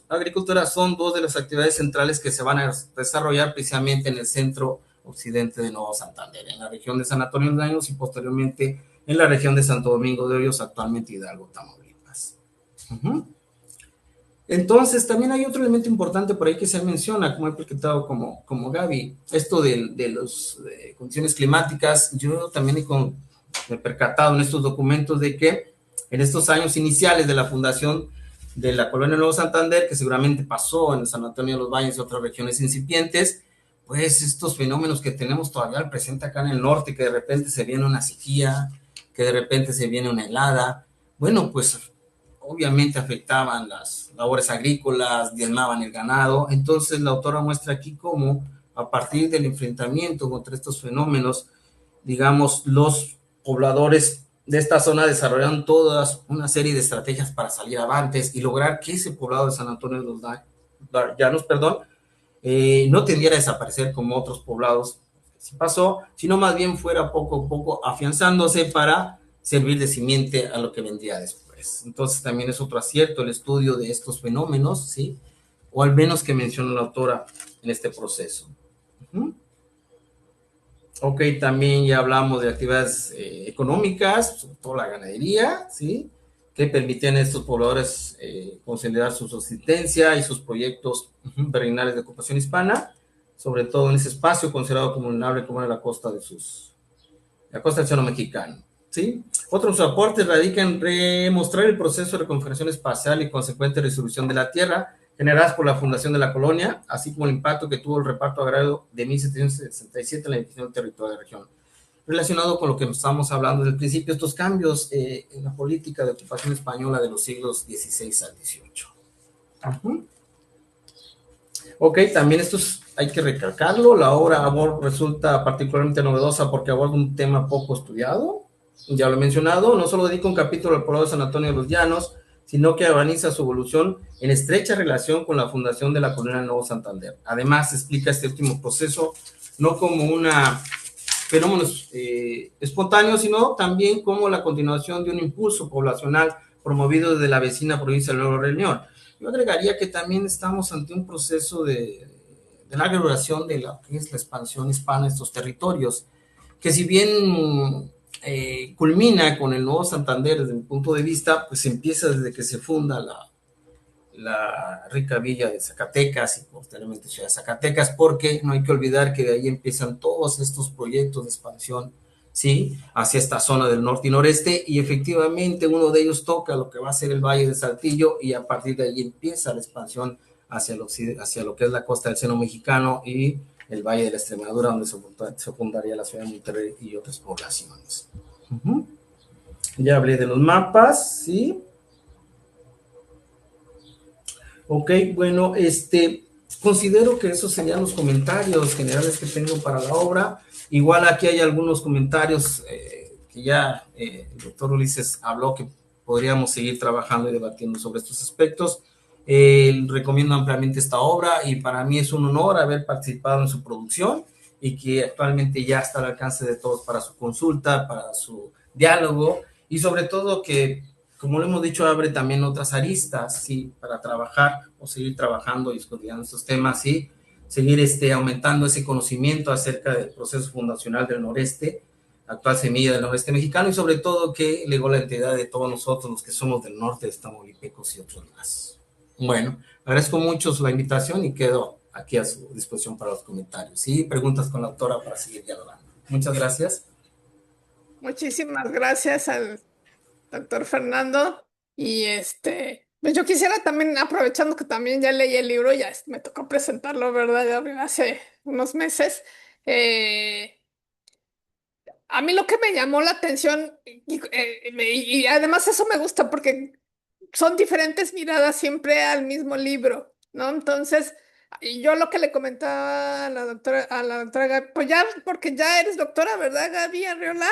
agricultura, son 2 de las actividades centrales que se van a desarrollar precisamente en el centro occidente de Nuevo Santander, en la región de San Antonio de los Baños y posteriormente en la región de Santo Domingo de Hoyos, actualmente Hidalgo, Tamaulipas. Entonces, también hay otro elemento importante por ahí que se menciona, como he platicado como Gaby, esto de las condiciones climáticas. Yo también me he percatado en estos documentos de que en estos años iniciales de la fundación de la colonia Nuevo Santander, que seguramente pasó en San Antonio de los Baños y otras regiones incipientes, pues estos fenómenos que tenemos todavía al presente acá en el norte, que de repente se viene una sequía, que de repente se viene una helada, bueno, pues obviamente afectaban las labores agrícolas, diezmaban el ganado. Entonces la autora muestra aquí cómo a partir del enfrentamiento contra estos fenómenos, digamos, los pobladores de esta zona desarrollaron todas una serie de estrategias para salir avantes y lograr que ese poblado de San Antonio de los Llanos, no tendiera a desaparecer como otros poblados que pasó, sino más bien fuera poco a poco afianzándose para servir de simiente a lo que vendría después. Entonces también es otro acierto el estudio de estos fenómenos, ¿sí? O al menos que menciona la autora en este proceso. Ok, también ya hablamos de actividades económicas, sobre todo la ganadería, ¿sí? que permitían a estos pobladores consolidar su subsistencia y sus proyectos terrenales de ocupación hispana, sobre todo en ese espacio considerado como vulnerable como era la costa del Océano Mexicano. ¿Sí? Otros aportes radican en remostrar el proceso de configuración espacial y consecuente resolución de la Tierra generadas por la fundación de la colonia, así como el impacto que tuvo el reparto agrario de 1767 en la definición del territorio de la región. Relacionado con lo que estamos hablando desde el principio, estos cambios en la política de ocupación española de los siglos XVI al XVIII. Uh-huh. Ok, también hay que recalcarlo, la obra resulta particularmente novedosa porque aborda un tema poco estudiado, ya lo he mencionado, no solo dedica un capítulo al poblado de San Antonio de los Llanos, sino que organiza su evolución en estrecha relación con la fundación de la colonia Nuevo Santander. Además, explica este último proceso no como una fenómeno espontáneo, sino también como la continuación de un impulso poblacional promovido desde la vecina provincia de Nuevo León. Yo agregaría que también estamos ante un proceso de larga duración de lo que es la expansión hispana en estos territorios, que si bien culmina con el Nuevo Santander desde mi punto de vista, pues empieza desde que se funda la rica villa de Zacatecas y posteriormente ciudad de Zacatecas, porque no hay que olvidar que de ahí empiezan todos estos proyectos de expansión, ¿sí? Hacia esta zona del norte y noreste, y efectivamente uno de ellos toca lo que va a ser el Valle de Saltillo, y a partir de ahí empieza la expansión hacia lo que es la costa del seno mexicano y el Valle de la Extremadura, donde se fundaría la ciudad de Monterrey y otras poblaciones. Uh-huh. Ya hablé de los mapas, ¿sí? Ok, bueno, considero que esos serían los comentarios generales que tengo para la obra. Igual aquí hay algunos comentarios que ya el doctor Ulises habló, que podríamos seguir trabajando y debatiendo sobre estos aspectos. Recomiendo ampliamente esta obra y para mí es un honor haber participado en su producción y que actualmente ya está al alcance de todos para su consulta, para su diálogo y sobre todo que, como lo hemos dicho, abre también otras aristas, ¿sí? Para trabajar o seguir trabajando y estudiando estos temas, ¿sí? Seguir aumentando ese conocimiento acerca del proceso fundacional del noreste, actual semilla del noreste mexicano, y sobre todo que legó la entidad de todos nosotros, los que somos del norte, de Tamaulipecos y otros más. Bueno, agradezco mucho la invitación y quedo aquí a su disposición para los comentarios y preguntas con la autora para seguir dialogando. Muchas gracias. Muchísimas gracias al doctor Fernando. Y pues yo quisiera también, aprovechando que también ya leí el libro, ya me tocó presentarlo, ¿verdad? Ya hace unos meses. Eh, a mí lo que me llamó la atención, y además eso me gusta porque son diferentes miradas siempre al mismo libro, ¿no? Entonces, y yo lo que le comentaba a la doctora Gaby, pues ya, porque ya eres doctora, ¿verdad, Gaby Arriola?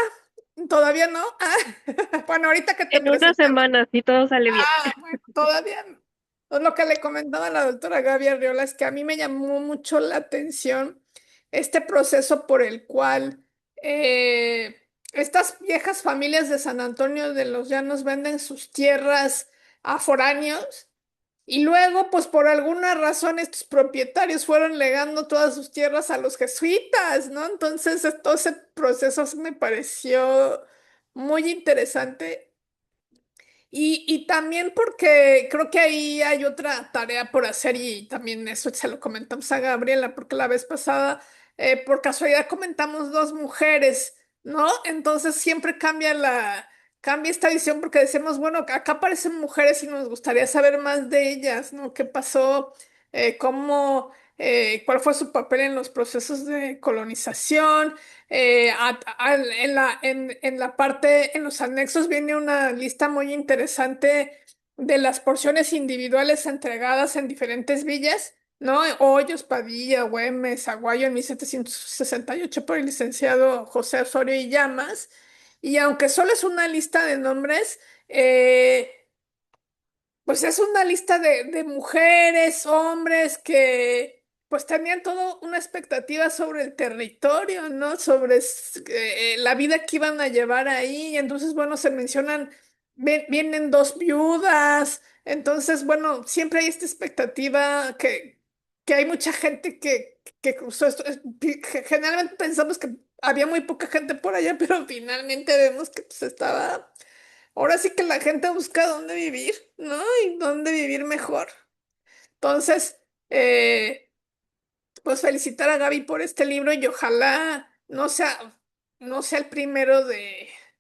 Todavía no. Ah, bueno, ahorita que te En una presenten. semana, si todo sale bien. Bueno, todavía no. Entonces, lo que le comentaba a la doctora Gaby Arriola es que a mí me llamó mucho la atención este proceso por el cual estas viejas familias de San Antonio de los Llanos venden sus tierras a foráneos y luego, pues por alguna razón, estos propietarios fueron legando todas sus tierras a los jesuitas, ¿no? Entonces, todo ese proceso me pareció muy interesante y también porque creo que ahí hay otra tarea por hacer y también eso se lo comentamos a Gabriela porque la vez pasada por casualidad comentamos dos mujeres, ¿no? Entonces siempre cambia esta visión porque decimos, bueno, acá aparecen mujeres y nos gustaría saber más de ellas, ¿no? ¿Qué pasó? ¿Cuál fue su papel en los procesos de colonización? En la parte, en los anexos viene una lista muy interesante de las porciones individuales entregadas en diferentes villas, ¿no? Hoyos, Padilla, Güemes, Aguayo en 1768 por el licenciado José Osorio y Llamas. Y aunque solo es una lista de nombres, pues es una lista de mujeres, hombres que pues tenían toda una expectativa sobre el territorio, ¿no? Sobre la vida que iban a llevar ahí. Y entonces, bueno, se mencionan, vienen dos viudas. Entonces, bueno, siempre hay esta expectativa que hay mucha gente que cruzó esto. Generalmente pensamos que había muy poca gente por allá, pero finalmente vemos que pues estaba ahora sí que la gente busca dónde vivir, ¿no? Y dónde vivir mejor. Entonces, pues felicitar a Gaby por este libro y ojalá no sea el primero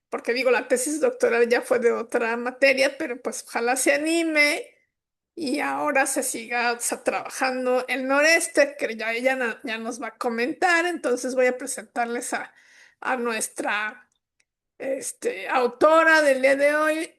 porque digo, la tesis doctoral ya fue de otra materia, pero pues ojalá se anime y ahora se siga, o sea, trabajando el noreste, que ya ella ya nos va a comentar, entonces voy a presentarles a nuestra autora del día de hoy,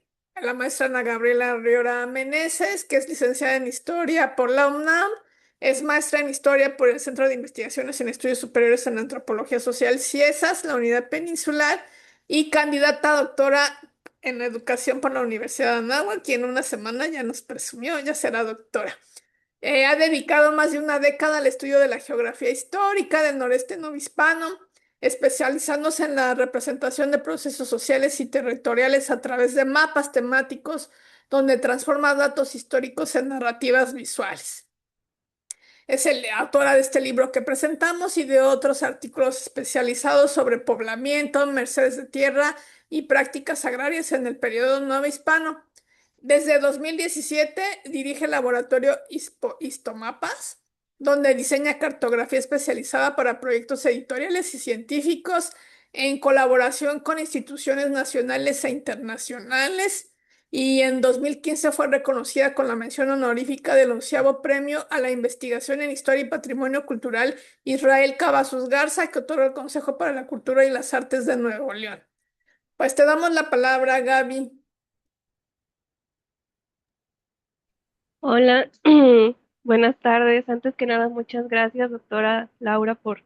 la maestra Ana Gabriela Riora Meneses, que es licenciada en Historia por la UNAM, es maestra en Historia por el Centro de Investigaciones en Estudios Superiores en Antropología Social, CIESAS, la Unidad Peninsular, y candidata a doctora en Educación por la Universidad de Anáhuac, quien en una semana ya nos presumió, ya será doctora. Ha dedicado más de una década al estudio de la geografía histórica del noreste novohispano, especializándose en la representación de procesos sociales y territoriales a través de mapas temáticos, donde transforma datos históricos en narrativas visuales. Es la autora de este libro que presentamos y de otros artículos especializados sobre poblamiento, mercedes de tierra y prácticas agrarias en el periodo novohispano. Desde 2017 dirige el laboratorio Histomapas, donde diseña cartografía especializada para proyectos editoriales y científicos en colaboración con instituciones nacionales e internacionales. Y en 2015 fue reconocida con la mención honorífica del 11º Premio a la Investigación en Historia y Patrimonio Cultural Israel Cavazos Garza, que otorga el Consejo para la Cultura y las Artes de Nuevo León. Pues te damos la palabra, Gaby. Hola, buenas tardes. Antes que nada, muchas gracias, doctora Laura, por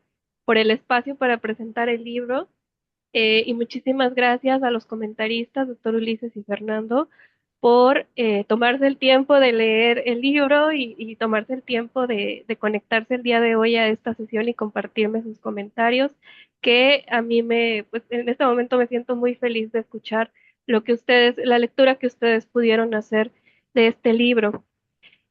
el espacio para presentar el libro. Y muchísimas gracias a los comentaristas, doctor Ulises y Fernando, por tomarse el tiempo de leer el libro y tomarse el tiempo de conectarse el día de hoy a esta sesión y compartirme sus comentarios, que a mí pues en este momento me siento muy feliz de escuchar la lectura que ustedes pudieron hacer de este libro.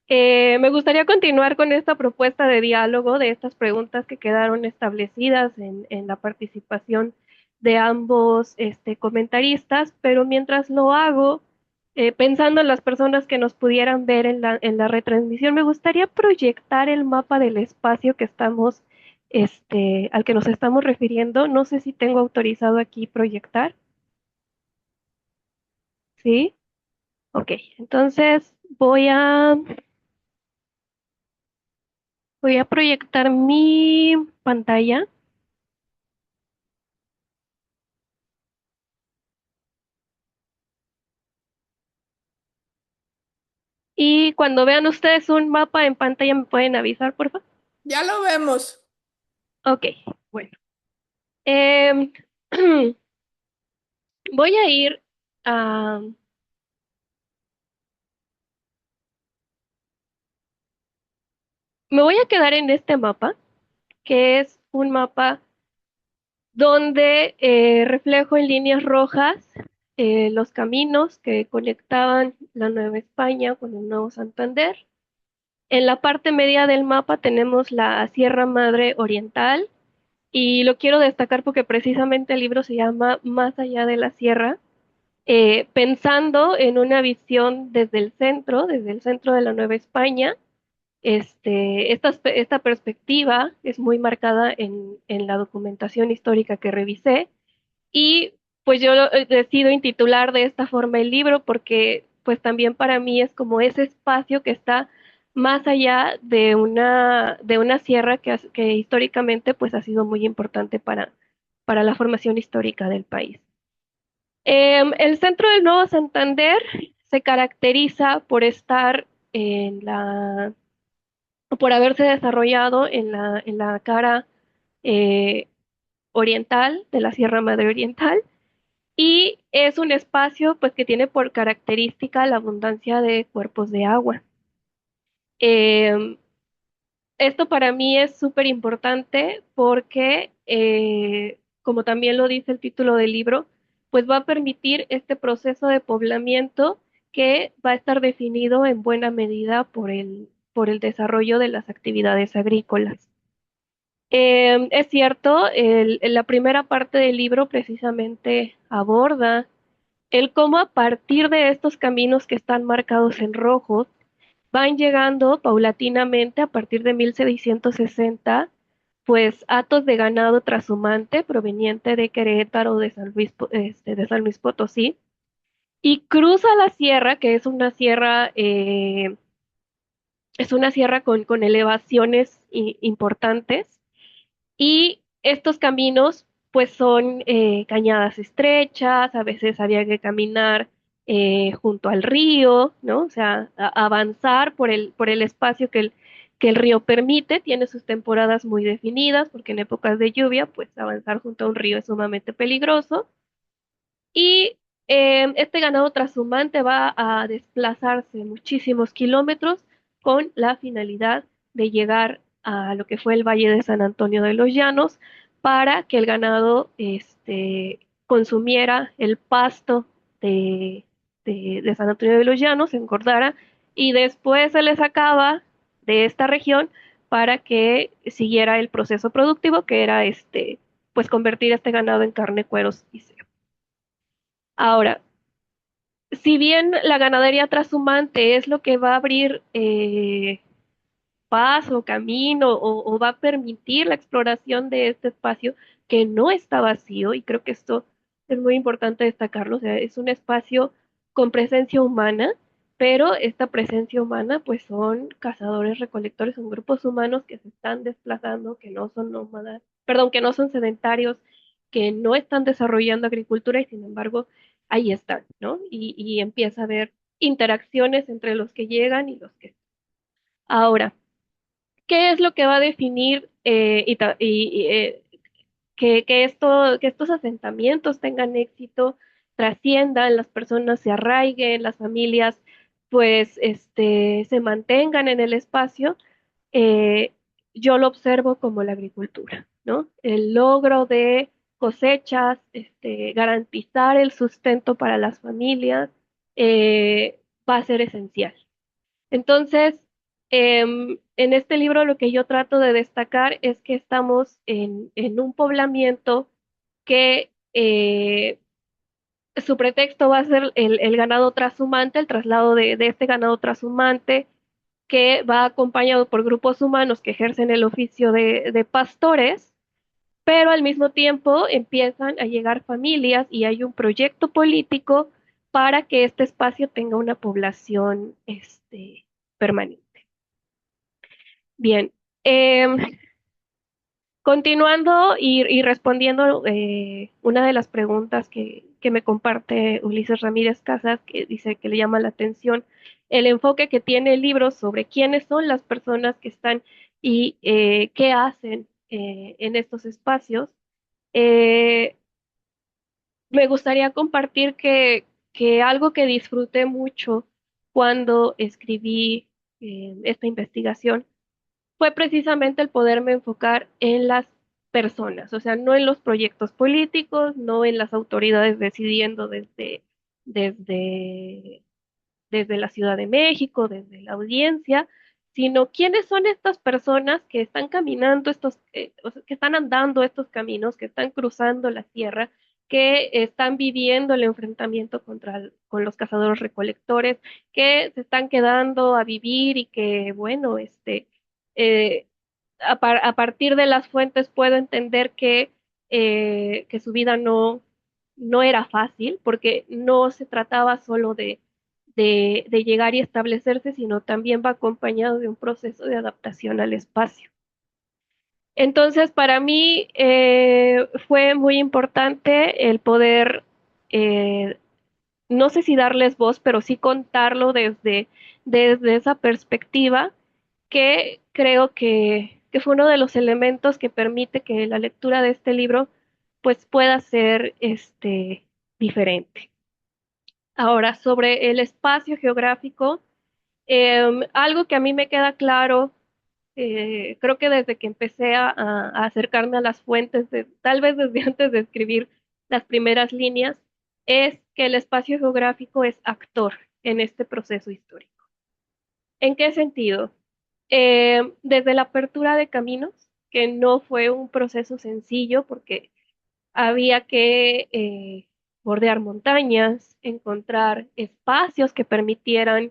Me gustaría continuar con esta propuesta de diálogo, de estas preguntas que quedaron establecidas en la participación de ambos comentaristas, pero mientras lo hago, pensando en las personas que nos pudieran ver en la retransmisión, me gustaría proyectar el mapa del espacio que al que nos estamos refiriendo. No sé si tengo autorizado aquí proyectar. ¿Sí? Ok, entonces voy a proyectar mi pantalla y cuando vean ustedes un mapa en pantalla me pueden avisar, por favor. Ya lo vemos. Ok, bueno. Em, voy a ir a... Me voy a quedar en este mapa, que es un mapa donde reflejo en líneas rojas los caminos que conectaban la Nueva España con el Nuevo Santander. En la parte media del mapa tenemos la Sierra Madre Oriental y lo quiero destacar porque precisamente el libro se llama Más allá de la Sierra, pensando en una visión desde el centro de la Nueva España. Esta perspectiva es muy marcada en la documentación histórica que revisé y pues yo decido intitular de esta forma el libro porque pues también para mí es como ese espacio que está más allá de una sierra que históricamente pues ha sido muy importante para la formación histórica del país. El centro del Nuevo Santander se caracteriza por estar por haberse desarrollado en la cara eh, oriental de la Sierra Madre Oriental y es un espacio pues que tiene por característica la abundancia de cuerpos de agua. Eh, Esto para mí es súper importante porque, como también lo dice el título del libro, pues va a permitir este proceso de poblamiento que va a estar definido en buena medida por el desarrollo de las actividades agrícolas. Es cierto, la primera parte del libro precisamente aborda el cómo a partir de estos caminos que están marcados en rojo, van llegando paulatinamente a partir de 1660, pues hatos de ganado trashumante proveniente de Querétaro, de San Luis Potosí, y cruza la sierra, que es una sierra con elevaciones importantes, y estos caminos pues son cañadas estrechas, a veces había que caminar junto al río, ¿no? O sea, avanzar por el espacio que el río permite, tiene sus temporadas muy definidas, porque en épocas de lluvia, pues avanzar junto a un río es sumamente peligroso. Y este ganado trashumante va a desplazarse muchísimos kilómetros con la finalidad de llegar a lo que fue el Valle de San Antonio de los Llanos para que el ganado consumiera el pasto de, de San Antonio de los Llanos, engordara y después se les sacaba de esta región para que siguiera el proceso productivo que era pues convertir este ganado en carne, cueros y cerdo. Ahora, si bien la ganadería trashumante es lo que va a abrir paso, camino o va a permitir la exploración de este espacio que no está vacío, y creo que esto es muy importante destacarlo, o sea, es un espacio con presencia humana, pero esta presencia humana pues son cazadores recolectores, son grupos humanos que se están desplazando, que no son nómadas, perdón, que no son sedentarios, que no están desarrollando agricultura y sin embargo ahí están, ¿no? Y empieza a haber interacciones entre los que llegan y los que... Ahora, ¿qué es lo que va a definir que estos asentamientos tengan éxito, trasciendan, las personas se arraiguen, las familias pues se mantengan en el espacio? eh, yo lo observo como la agricultura, ¿no? El logro de cosechas, garantizar el sustento para las familias, va a ser esencial. Entonces, en este libro lo que yo trato de destacar es que estamos en un poblamiento que su pretexto va a ser el ganado trashumante, el traslado de este ganado trashumante, que va acompañado por grupos humanos que ejercen el oficio de pastores, pero al mismo tiempo empiezan a llegar familias y hay un proyecto político para que este espacio tenga una población permanente. Bien, continuando y respondiendo una de las preguntas que me comparte Ulises Ramírez Casas, que dice que le llama la atención el enfoque que tiene el libro sobre quiénes son las personas que están y qué hacen en estos espacios. Eh, Me gustaría compartir que algo que disfruté mucho cuando escribí esta investigación fue precisamente el poderme enfocar en las personas, o sea, no en los proyectos políticos, no en las autoridades decidiendo desde, desde la Ciudad de México, desde la audiencia, sino quiénes son estas personas que están caminando o sea, que están andando estos caminos, que están cruzando la sierra, que están viviendo el enfrentamiento con los cazadores recolectores, que se están quedando a vivir y que, bueno, eh, a partir de las fuentes puedo entender que su vida no era fácil, porque no se trataba solo de llegar y establecerse, sino también va acompañado de un proceso de adaptación al espacio. Entonces, para mí fue muy importante el poder, eh, no sé si darles voz, pero sí contarlo desde esa perspectiva, que creo que fue uno de los elementos que permite que la lectura de este libro pues pueda ser diferente. Ahora, sobre el espacio geográfico, algo que a mí me queda claro, creo que desde que empecé a acercarme a las fuentes, tal vez desde antes de escribir las primeras líneas, es que el espacio geográfico es actor en este proceso histórico. ¿En qué sentido? Desde la apertura de caminos, que no fue un proceso sencillo porque había que bordear montañas, encontrar espacios que permitieran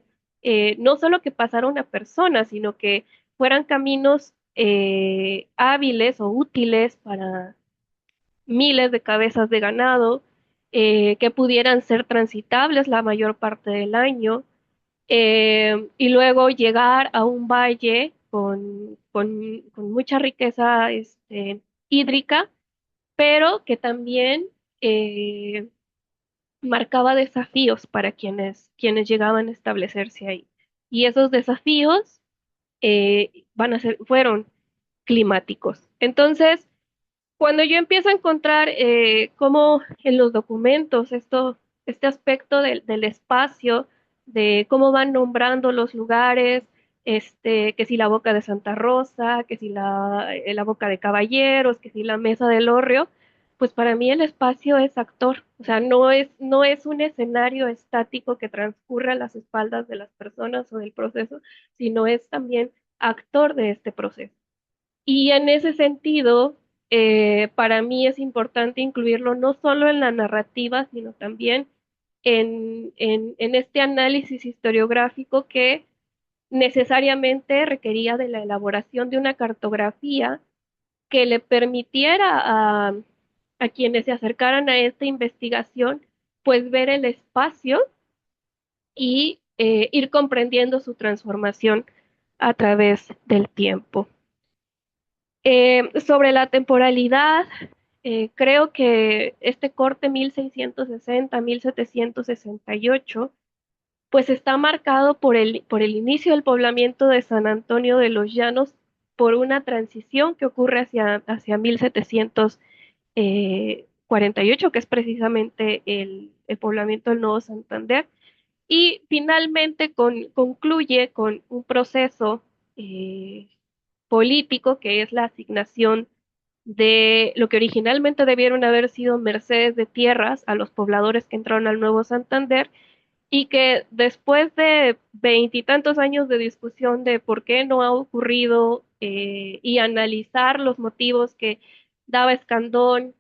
no solo que pasara una persona, sino que fueran caminos hábiles o útiles para miles de cabezas de ganado, que pudieran ser transitables la mayor parte del año, y luego llegar a un valle con mucha riqueza hídrica, pero que también eh, marcaba desafíos para quienes llegaban a establecerse ahí. Y esos desafíos fueron climáticos. Entonces, cuando yo empiezo a encontrar cómo en los documentos este aspecto del espacio, de cómo van nombrando los lugares, que si la Boca de Santa Rosa, que si la Boca de Caballeros, que si la Mesa del Hórreo, pues para mí el espacio es actor, o sea, no es un escenario estático que transcurre a las espaldas de las personas o del proceso, sino es también actor de este proceso. Y en ese sentido, para mí es importante incluirlo no solo en la narrativa, sino también en este análisis historiográfico que necesariamente requería de la elaboración de una cartografía que le permitiera a quienes se acercaran a esta investigación, pues ver el espacio y ir comprendiendo su transformación a través del tiempo. Sobre la temporalidad, creo que este corte 1660-1768 pues está marcado por el inicio del poblamiento de San Antonio de los Llanos, por una transición que ocurre hacia 1748, que es precisamente el poblamiento del Nuevo Santander, y finalmente concluye con un proceso eh, político que es la asignación de lo que originalmente debieron haber sido mercedes de tierras a los pobladores que entraron al Nuevo Santander, y que después de veintitantos años de discusión de por qué no ha ocurrido, y analizar los motivos que daba Escandón,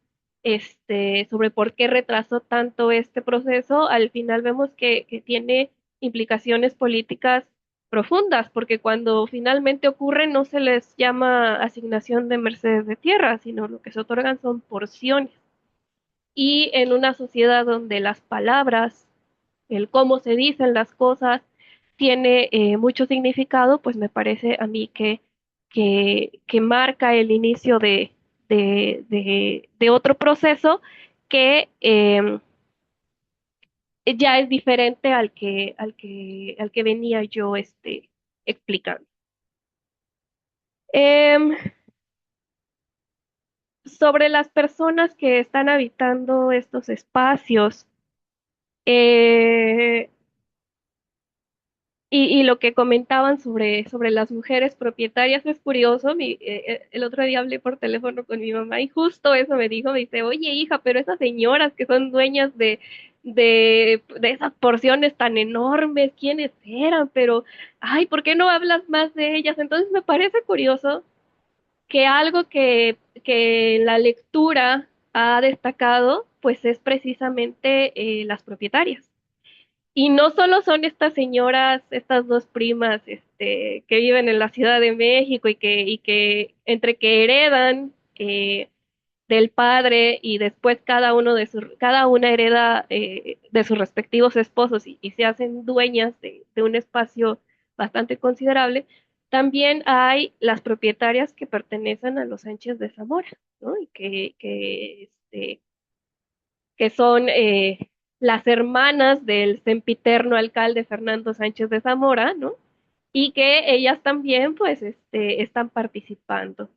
sobre por qué retrasó tanto este proceso, al final vemos que tiene implicaciones políticas profundas, porque cuando finalmente ocurre no se les llama asignación de mercedes de tierra, sino lo que se otorgan son porciones. Y en una sociedad donde las palabras, el cómo se dicen las cosas, tiene mucho significado, pues me parece a mí que marca el inicio de otro proceso que ya es diferente al que venía yo explicando. Em, Sobre las personas que están habitando estos espacios, eh, y lo que comentaban sobre las mujeres propietarias es curioso. El otro día hablé por teléfono con mi mamá y justo eso me dijo, me dice, oye hija, pero esas señoras que son dueñas de esas porciones tan enormes, ¿quiénes eran? Pero, ay, ¿por qué no hablas más de ellas? Entonces me parece curioso que algo que la lectura ha destacado, pues es precisamente las propietarias. Y no solo son estas señoras, estas dos primas, que viven en la Ciudad de México y que entre que heredan del padre, y después cada una hereda de sus respectivos esposos, y se hacen dueñas de un espacio bastante considerable. También hay las propietarias que pertenecen a los Sánchez de Zamora, ¿no? Y que son las hermanas del sempiterno alcalde Fernando Sánchez de Zamora, ¿no? Y que ellas también, pues, están participando.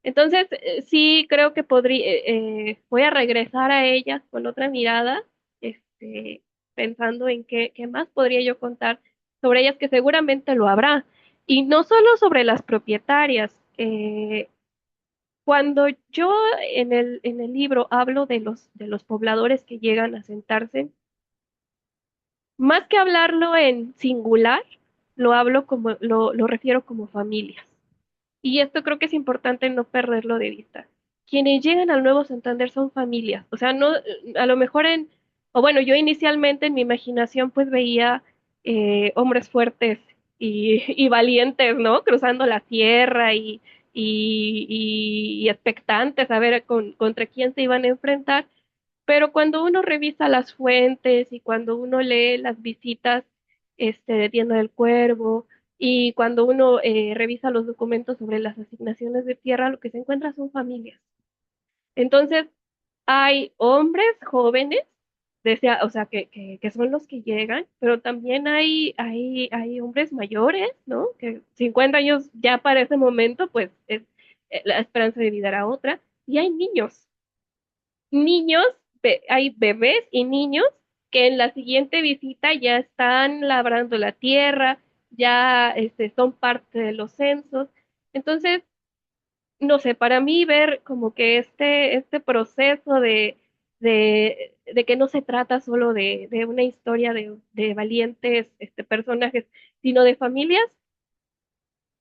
Entonces, sí creo que voy a regresar a ellas con otra mirada, pensando en qué más podría yo contar sobre ellas, que seguramente lo habrá. Y no solo sobre las propietarias. Cuando yo en el libro hablo de los pobladores que llegan a sentarse, más que hablarlo en singular, lo refiero como familias. Y esto creo que es importante no perderlo de vista. Quienes llegan al Nuevo Santander son familias. O sea, no, a lo mejor o bueno, yo inicialmente en mi imaginación pues veía hombres fuertes y valientes, ¿no? Cruzando la tierra y expectantes a ver contra quién se iban a enfrentar. Pero cuando uno revisa las fuentes y cuando uno lee las visitas de Tienda del Cuervo y cuando uno revisa los documentos sobre las asignaciones de tierra, lo que se encuentra son familias. Entonces, hay hombres jóvenes, o sea, que son los que llegan, pero también hay hombres mayores, ¿no? Que 50 años ya para ese momento, pues la esperanza de vida era otra. Y hay niños, hay bebés y niños que en la siguiente visita ya están labrando la tierra, ya son parte de los censos. Entonces, no sé, para mí ver como que este proceso de que no se trata solo de una historia de valientes personajes, sino de familias,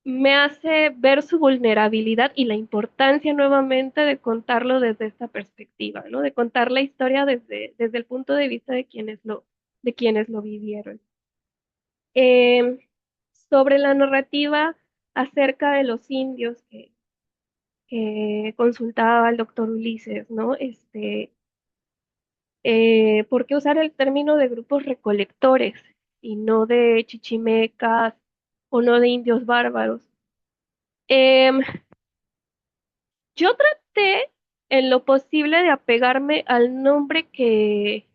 me hace ver su vulnerabilidad y la importancia nuevamente de contarlo desde esta perspectiva, ¿no? De contar la historia desde el punto de vista de quienes lo vivieron. Eh, Sobre la narrativa acerca de los indios que consultaba al doctor Ulises, ¿no? ¿Por qué usar el término de grupos recolectores y no de chichimecas o no de indios bárbaros? Em, Yo traté en lo posible de apegarme al nombre que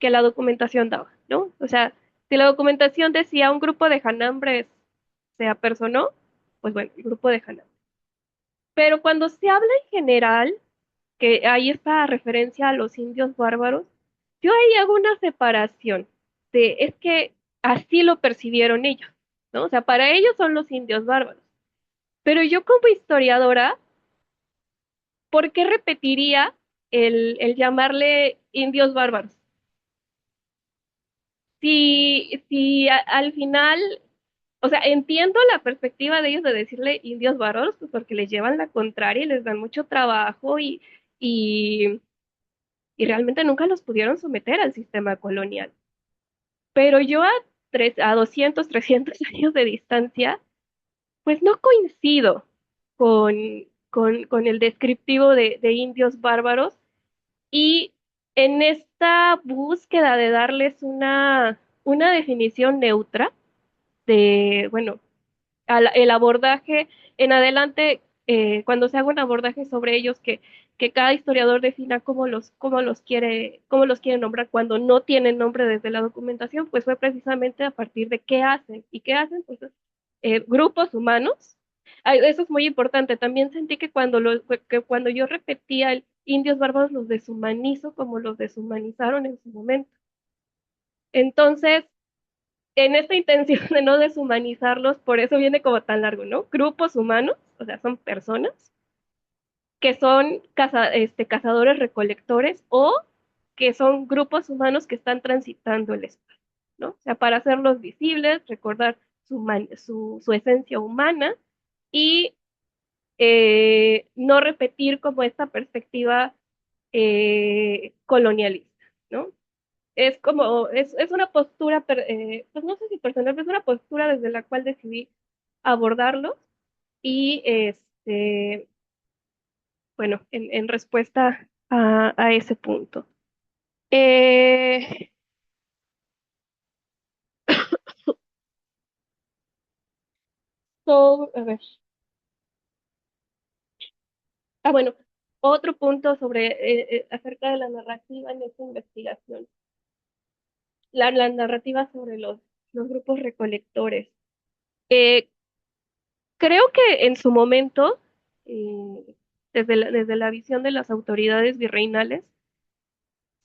la documentación daba, ¿no? O sea, si la documentación decía un grupo de janambres se apersonó, pues bueno, el grupo de janambres. Pero cuando se habla en general, que hay esta referencia a los indios bárbaros, yo ahí hago una separación es que así lo percibieron ellos, ¿no? O sea, para ellos son los indios bárbaros. Pero yo como historiadora, ¿por qué repetiría el llamarle indios bárbaros? Si al final, o sea, entiendo la perspectiva de ellos de decirle indios bárbaros, pues porque les llevan la contraria y les dan mucho trabajo y, y realmente nunca los pudieron someter al sistema colonial. Pero yo a 200, 300 años de distancia, pues no coincido con, con el descriptivo de indios bárbaros. Y en esta búsqueda de darles una definición neutra de, bueno, el abordaje en adelante, cuando se haga un abordaje sobre ellos, que cada historiador defina cómo los quiere nombrar cuando no tienen nombre desde la documentación, pues fue precisamente a partir de qué hacen. ¿Y qué hacen? Pues grupos humanos. Eso es muy importante. También sentí que cuando yo repetía el indios bárbaros los deshumanizo como los deshumanizaron en su momento. Entonces, en esta intención de no deshumanizarlos, por eso viene como tan largo, ¿no? Grupos humanos, o sea, son personas que son cazadores recolectores o que son grupos humanos que están transitando el espacio, ¿no? O sea, para hacerlos visibles, recordar su esencia humana y no repetir como esta perspectiva colonialista, ¿no? Es una postura, pues no sé si personal, pero es una postura desde la cual decidí abordarlo y bueno, en respuesta a ese punto. Eh, a ver, bueno, otro punto sobre acerca de la narrativa en esta investigación, la narrativa sobre los grupos recolectores. Eh, Creo que en su momento, desde la visión de las autoridades virreinales,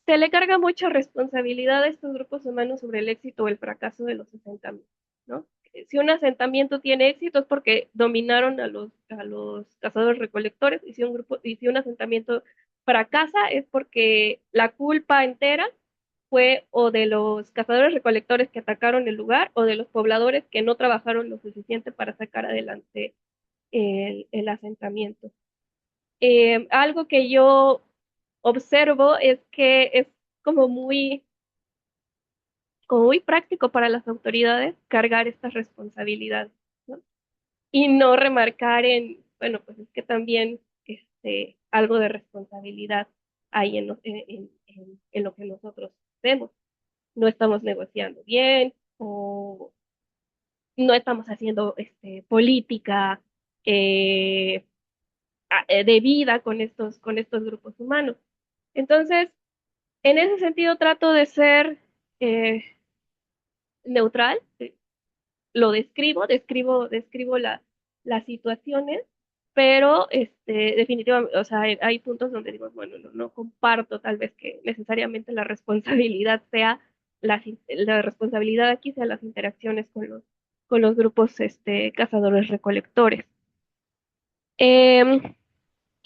se le carga mucha responsabilidad a estos grupos humanos sobre el éxito o el fracaso de los asentamientos, ¿no? Si un asentamiento tiene éxito es porque dominaron a los cazadores recolectores, y si un asentamiento fracasa es porque la culpa entera fue o de los cazadores recolectores que atacaron el lugar o de los pobladores que no trabajaron lo suficiente para sacar adelante el asentamiento. Algo que yo observo es que es como muy práctico para las autoridades cargar estas responsabilidades, ¿no? Y no remarcar bueno, pues es que también algo de responsabilidad hay en lo que nosotros hacemos. No estamos negociando bien o no estamos haciendo política eh, debida con estos grupos humanos. Entonces, en ese sentido trato de ser eh, neutral, lo describo las situaciones, pero definitivamente, o sea, hay puntos donde digo, bueno, no comparto tal vez que necesariamente la responsabilidad sea la responsabilidad aquí sea las interacciones con los grupos cazadores recolectores. Em,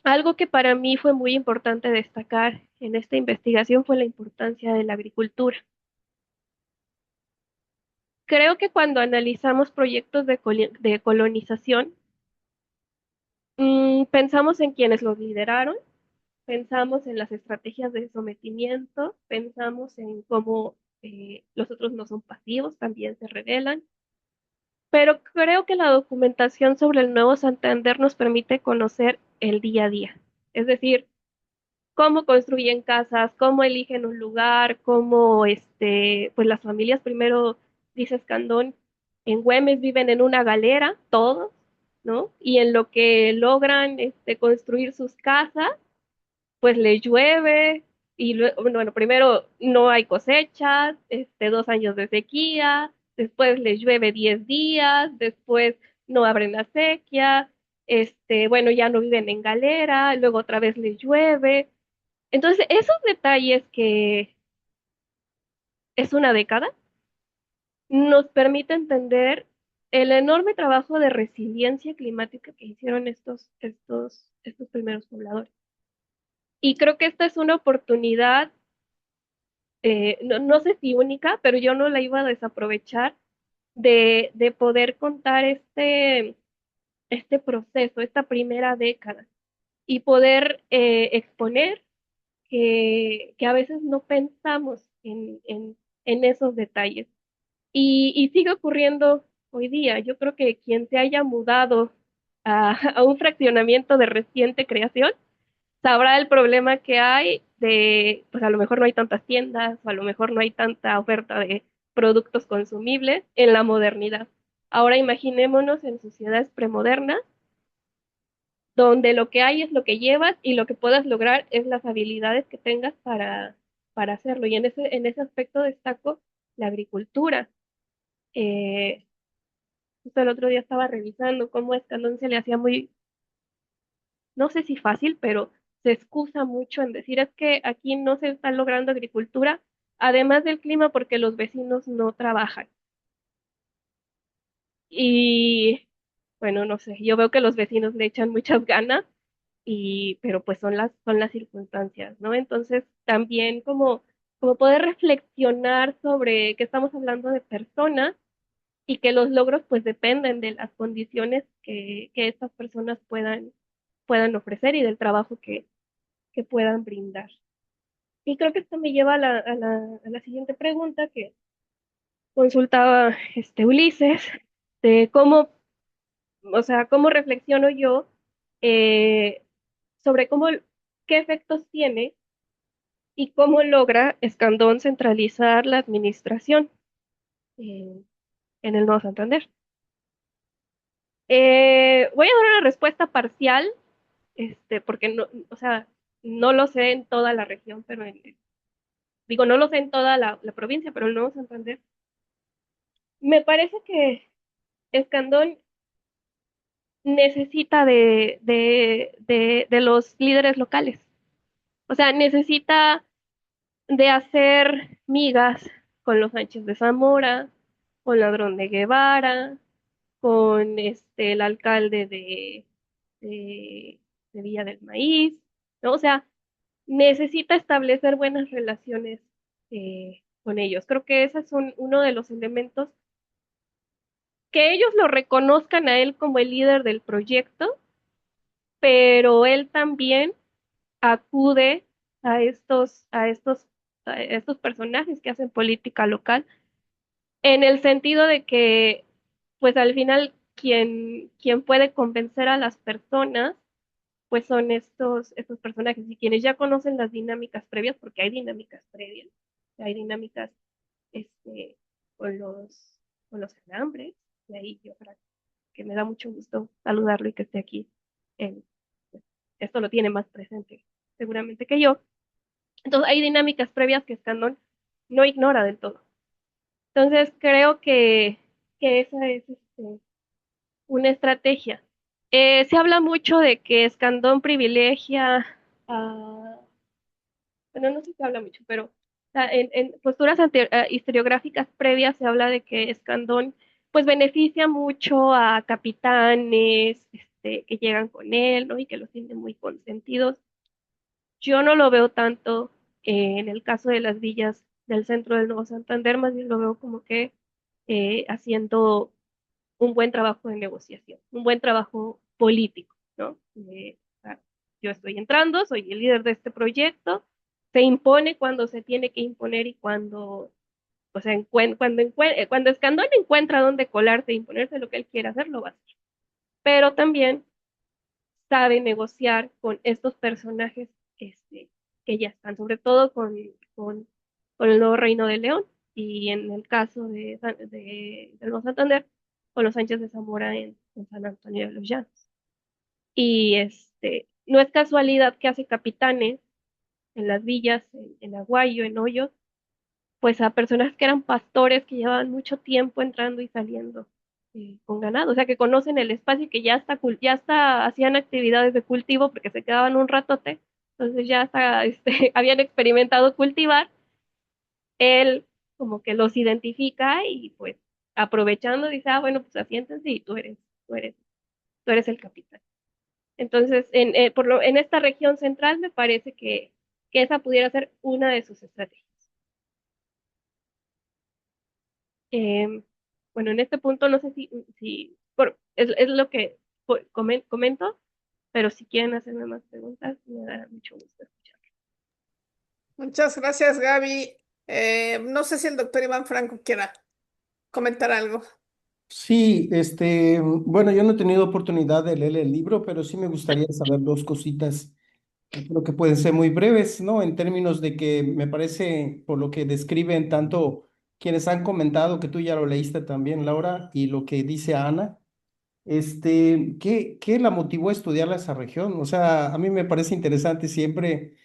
Algo que para mí fue muy importante destacar en esta investigación fue la importancia de la agricultura. Creo que cuando analizamos proyectos de colonización, pensamos en quienes los lideraron, pensamos en las estrategias de sometimiento, pensamos en cómo los otros no son pasivos, también se rebelan, pero creo que la documentación sobre el Nuevo Santander nos permite conocer el día a día, es decir, cómo construyen casas, cómo eligen un lugar, cómo pues las familias primero, dice Escandón, en Güemes viven en una galera, todos, ¿no? Y en lo que logran construir sus casas, pues les llueve, y bueno, primero no hay cosechas, 2 años de sequía, después les llueve 10 días, después no abren la sequía, bueno, ya no viven en galera, luego otra vez les llueve. Entonces, esos detalles que es una década nos permite entender el enorme trabajo de resiliencia climática que hicieron estos primeros pobladores. Y creo que esta es una oportunidad, no sé si única, pero yo no la iba a desaprovechar de poder contar este proceso, esta primera década, y poder exponer que a veces no pensamos en esos detalles. Y sigue ocurriendo hoy día. Yo creo que quien se haya mudado a un fraccionamiento de reciente creación sabrá el problema que hay pues a lo mejor no hay tantas tiendas, o a lo mejor no hay tanta oferta de productos consumibles en la modernidad. Ahora imaginémonos en sociedades premodernas, donde lo que hay es lo que llevas y lo que puedas lograr es las habilidades que tengas para hacerlo. Y en ese aspecto destaco la agricultura. Eh, Justo el otro día estaba revisando cómo Escandón se le hacía muy, no sé si fácil, pero se excusa mucho en decir es que aquí no se está logrando agricultura, además del clima, porque los vecinos no trabajan. Y bueno, no sé, yo veo que los vecinos le echan muchas ganas, pero pues son las circunstancias, ¿no? Entonces, también como poder reflexionar sobre que estamos hablando de personas y que los logros pues dependen de las condiciones que estas personas puedan ofrecer y del trabajo que puedan brindar. Y creo que esto me lleva a la siguiente pregunta que consultaba Ulises, de cómo, o sea, cómo reflexiono yo eh, sobre qué efectos tiene y cómo logra Escandón centralizar la administración eh, en el Nuevo Santander. Voy a dar una respuesta parcial, porque no, o sea, no lo sé en toda la región, pero digo, no lo sé en toda la provincia, pero el Nuevo Santander. Me parece que Escandón necesita de los líderes locales. O sea, necesita de hacer migas con los Sánchez de Zamora, con Ladrón de Guevara, con el alcalde de, de Villa del Maíz, ¿no? O sea, necesita establecer buenas relaciones con ellos. Creo que ese es uno de los elementos, que ellos lo reconozcan a él como el líder del proyecto, pero él también acude a estos estos personajes que hacen política local, en el sentido de que, pues al final, quien puede convencer a las personas, pues son estos personajes y quienes ya conocen las dinámicas previas, porque hay dinámicas previas, hay dinámicas este, con con los alambres, y ahí yo creo que me da mucho gusto saludarlo y que esté aquí. Él, pues, esto lo tiene más presente seguramente que yo. Entonces hay dinámicas previas que Scandon no ignora del todo. Entonces creo que esa es una estrategia. Se habla mucho de que Escandón privilegia a, bueno, no sé si se habla mucho, pero en posturas historiográficas previas se habla de que Escandón pues beneficia mucho a capitanes que llegan con él, ¿no? Y que los tienen muy consentidos. Yo no lo veo tanto en el caso de las villas del centro del Nuevo Santander, más bien lo veo como que haciendo un buen trabajo de negociación, un buen trabajo político, ¿no? O sea, yo estoy entrando, soy el líder de este proyecto, se impone cuando se tiene que imponer y cuando, o sea, cuando Escandón encuentra dónde colarse e imponerse lo que él quiere hacer, lo va a hacer. Pero también sabe negociar con estos personajes que ya están, sobre todo con el nuevo Reino de León y en el caso del Nuevo Santander, con los Sánchez de Zamora en San Antonio de los Llanos. Y no es casualidad que hace capitanes en las villas, en Aguayo, en Hoyos, pues a personas que eran pastores que llevaban mucho tiempo entrando y saliendo con ganado, o sea que conocen el espacio y que hacían actividades de cultivo porque se quedaban un ratote, entonces ya hasta habían experimentado cultivar, él como que los identifica y pues aprovechando dice, ah, bueno, pues asiéntense y tú eres el capitán. Entonces, en esta región central me parece que esa pudiera ser una de sus estrategias. Eh, bueno, en este punto no sé es lo que comento, pero si quieren hacerme más preguntas, me dará mucho gusto escuchar. Muchas gracias, Gaby. No sé si el doctor Iván Franco quiera comentar algo. Sí, bueno, yo no he tenido oportunidad de leer el libro, pero sí me gustaría saber dos cositas. Creo que pueden ser muy breves, ¿no? En términos de que me parece, por lo que describen tanto quienes han comentado, que tú ya lo leíste también, Laura, y lo que dice Ana, ¿qué la motivó a estudiar esa región? O sea, a mí me parece interesante siempre.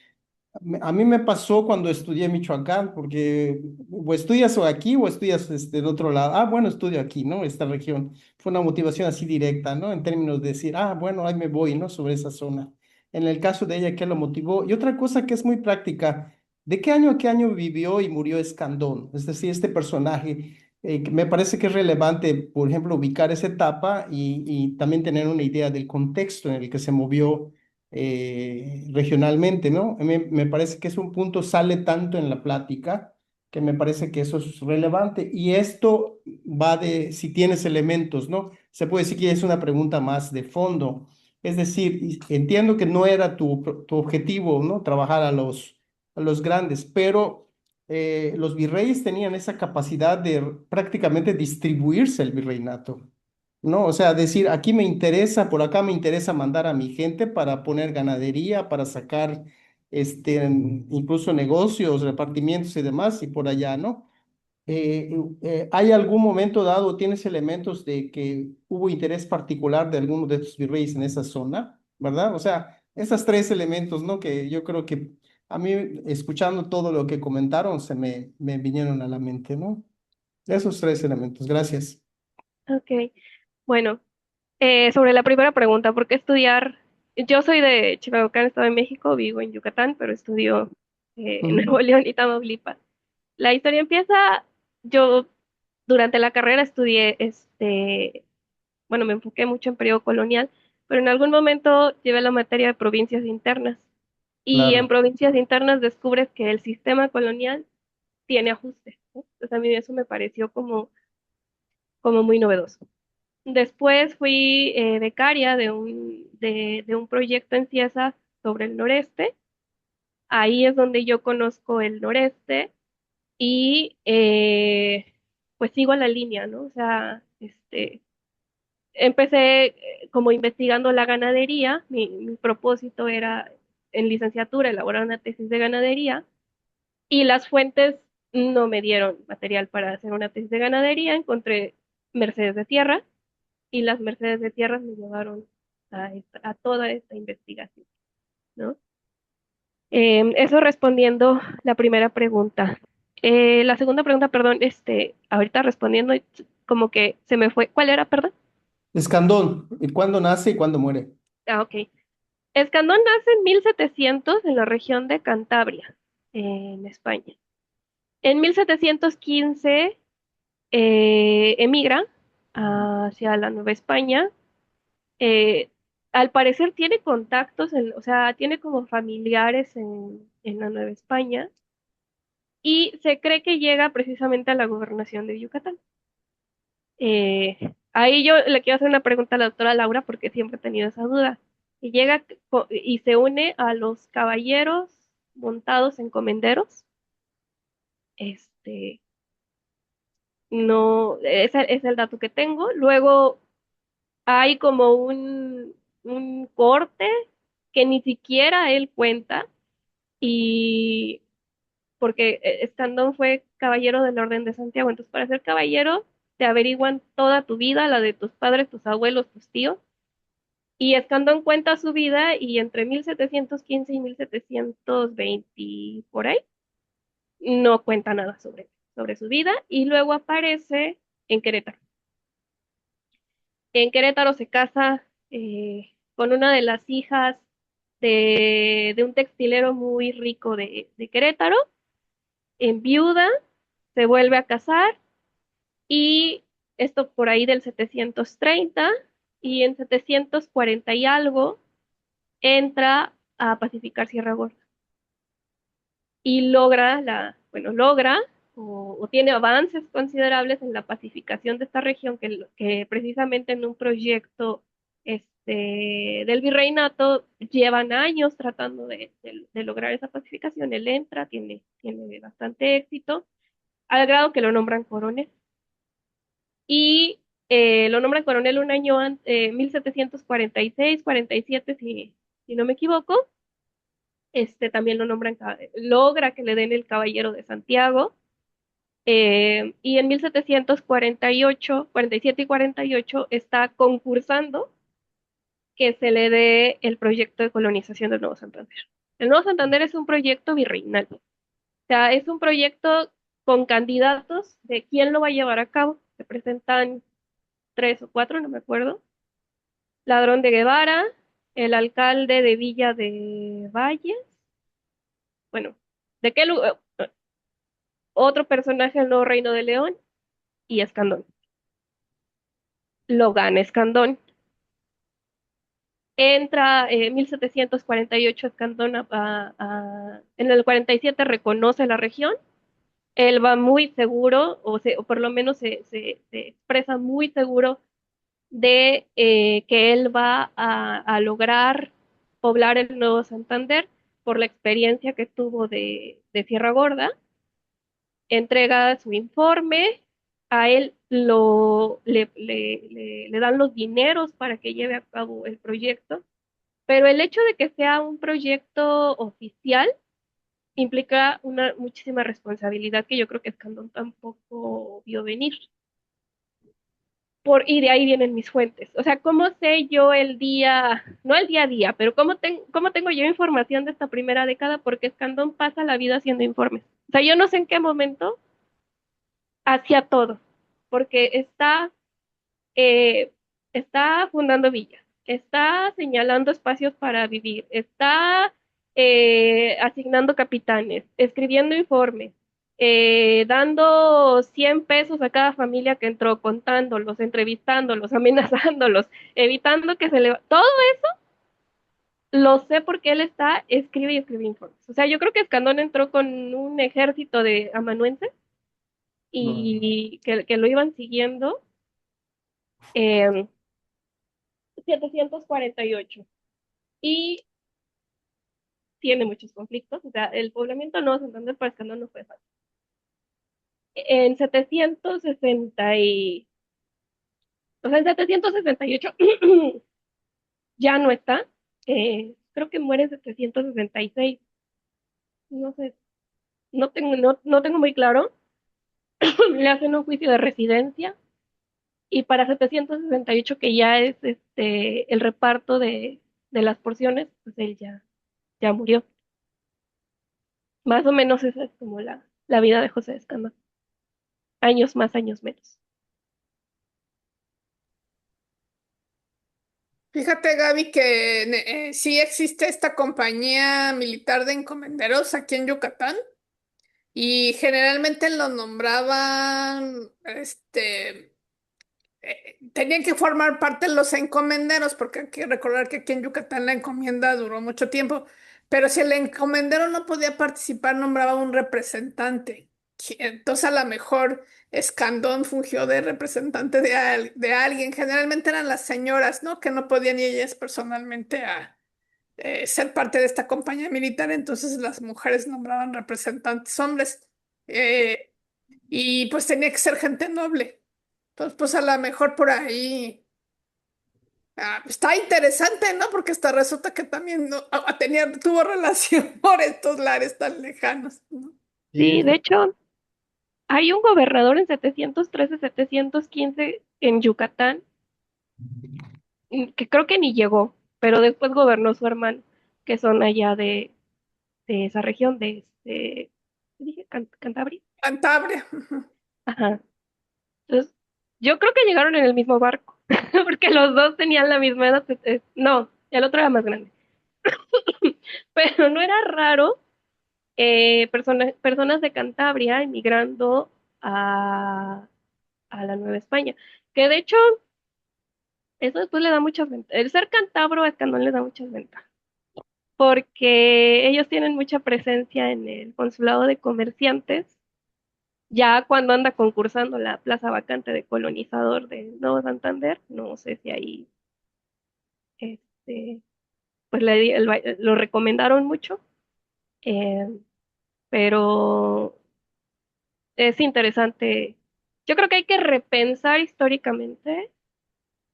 A mí me pasó cuando estudié en Michoacán, porque o estudias o aquí o estudias del otro lado. Ah, bueno, estudio aquí, ¿no? Esta región. Fue una motivación así directa, ¿no? En términos de decir, ah, bueno, ahí me voy, ¿no? Sobre esa zona. En el caso de ella, ¿qué lo motivó? Y otra cosa que es muy práctica, ¿de qué año a qué año vivió y murió Escandón? Es decir, este personaje, que me parece que es relevante, por ejemplo, ubicar esa etapa y también tener una idea del contexto en el que se movió regionalmente, ¿no? Me parece que es un punto, sale tanto en la plática, que me parece que eso es relevante. Y esto va de si tienes elementos, ¿no? Se puede decir que es una pregunta más de fondo. Es decir, entiendo que no era tu objetivo, ¿no? Trabajar a los grandes, pero los virreyes tenían esa capacidad de prácticamente distribuirse el virreinato. ¿No? O sea, decir, aquí me interesa, por acá me interesa mandar a mi gente para poner ganadería, para sacar incluso negocios, repartimientos y demás, y por allá, ¿no? ¿Hay algún momento dado, tienes elementos de que hubo interés particular de alguno de estos virreyes en esa zona, ¿verdad? O sea, esos tres elementos, ¿no? Que yo creo que a mí, escuchando todo lo que comentaron, me vinieron a la mente, ¿no? Esos tres elementos, gracias. Ok, bueno, sobre la primera pregunta, ¿por qué estudiar? Yo soy de Chimalhuacán, Estado de México, vivo en Yucatán, pero estudio en Ujú. Nuevo León y Tamaulipas. La historia empieza, yo durante la carrera estudié, bueno, me enfoqué mucho en periodo colonial, pero en algún momento llevé la materia de provincias internas. Y en Claro. provincias internas descubres que el sistema colonial tiene ajustes, ¿no? Entonces a mí eso me pareció como muy novedoso. Después fui becaria de un proyecto en Cieza sobre el noreste Ahí es donde yo conozco el noreste y pues sigo la línea, ¿no? O sea, empecé como investigando la ganadería, mi propósito era en licenciatura elaborar una tesis de ganadería y las fuentes no me dieron material para hacer una tesis de ganadería, encontré Mercedes de Tierra y las Mercedes de Tierra me llevaron a toda esta investigación, ¿no? Eso respondiendo la primera pregunta. La segunda pregunta, perdón, ahorita respondiendo, como que se me fue. ¿Cuál era, perdón? Escandón, ¿y cuándo nace y cuándo muere? Ah, ok. Escandón nace en 1700 en la región de Cantabria, en España. En 1715 emigra hacia la Nueva España. Eh, Al parecer tiene contactos, o sea, tiene como familiares en la Nueva España y se cree que llega precisamente a la gobernación de Yucatán. Ahí yo le quiero hacer una pregunta a la doctora Laura porque siempre he tenido esa duda. Y llega y se une a los caballeros montados en comenderos. Este, no, ese es el dato que tengo. Luego hay como un corte que ni siquiera él cuenta y porque Escandón fue caballero del Orden de Santiago. Entonces, para ser caballero, te averiguan toda tu vida, la de tus padres, tus abuelos, tus tíos. Y Escandón cuenta su vida y entre 1715 y 1720 por ahí, no cuenta nada sobre su vida. Y luego aparece en Querétaro. En Querétaro se casa con una de las hijas de un textilero muy rico de Querétaro, en viuda, se vuelve a casar y esto por ahí del 730 y en 740 y algo entra a pacificar Sierra Gorda y logra o tiene avances considerables en la pacificación de esta región que precisamente en un proyecto del virreinato llevan años tratando de lograr esa pacificación. Él entra, tiene bastante éxito, al grado que lo nombran coronel. Y lo nombran coronel un año antes, 1746, 47, si no me equivoco. También lo nombran, logra que le den el Caballero de Santiago. Y en 1748, 47 y 48 está concursando que se le dé el proyecto de colonización del Nuevo Santander. El Nuevo Santander es un proyecto virreinal. O sea, es un proyecto con candidatos de quién lo va a llevar a cabo. Se presentan tres o cuatro, no me acuerdo. Ladrón de Guevara, el alcalde de Villa de Valles, bueno, ¿de qué lugar? Otro personaje del Nuevo Reino de León y Escandón. Lo gana Escandón. Entra en 1748 Escandón en el 47 reconoce la región. Él va muy seguro, o por lo menos se expresa muy seguro de que él va a lograr poblar el Nuevo Santander por la experiencia que tuvo de Sierra Gorda. Entrega su informe, a él le dan los dineros para que lleve a cabo el proyecto, pero el hecho de que sea un proyecto oficial implica una muchísima responsabilidad que yo creo que Escandón tampoco vio venir. Y de ahí vienen mis fuentes. O sea, ¿cómo sé yo el día, no el día a día, pero cómo tengo yo información de esta primera década? Porque Escandón pasa la vida haciendo informes. O sea, yo no sé en qué momento hacía todo, porque eh, está fundando villas, está señalando espacios para vivir, está asignando capitanes, escribiendo informes, dando 100 pesos a cada familia que entró, contándolos, entrevistándolos, amenazándolos, evitando que se le... Todo eso lo sé porque él escribe y escribe informes. O sea, yo creo que Escandón entró con un ejército de amanuenses No. y que lo iban siguiendo. eh, 748. Y tiene muchos conflictos, o sea, el poblamiento de Nuevo Santander para Escandón no fue fácil. En 760 o sea, en 768 ya no está, creo que muere en 766, no sé, no tengo muy claro, le hacen un juicio de residencia y para 768 que ya es el reparto de las porciones, pues él ya murió. Más o menos esa es como la vida de José de Escandón. Años más, años menos. Fíjate, Gaby, que sí existe esta compañía militar de encomenderos aquí en Yucatán y generalmente lo nombraban, tenían que formar parte de los encomenderos, porque hay que recordar que aquí en Yucatán la encomienda duró mucho tiempo, pero si el encomendero no podía participar, nombraba un representante. Entonces a lo mejor Escandón fungió de representante de alguien, generalmente eran las señoras, ¿no? Que no podían ir ellas personalmente a ser parte de esta compañía militar, entonces las mujeres nombraban representantes hombres. Eh, y pues tenía que ser gente noble. Entonces, pues a lo mejor por ahí está interesante, ¿no? Porque hasta resulta que también tuvo relación por estos lares tan lejanos, ¿no? Sí, Sí, de hecho, hay un gobernador en 713, 715 en Yucatán, que creo que ni llegó, pero después gobernó su hermano, que son allá de esa región, ¿qué dije? Cantabria. Cantabria. Ajá. Entonces, yo creo que llegaron en el mismo barco, porque los dos tenían la misma edad. No, el otro era más grande. Pero no era raro personas de Cantabria emigrando a la Nueva España, que de hecho eso después le da muchas ventajas. El ser cántabro a Escandón le da muchas ventajas, porque ellos tienen mucha presencia en el consulado de comerciantes, ya cuando anda concursando la plaza vacante de colonizador de Nuevo Santander, no sé si ahí este, pues lo recomendaron mucho, eh, pero es interesante. Yo creo que hay que repensar históricamente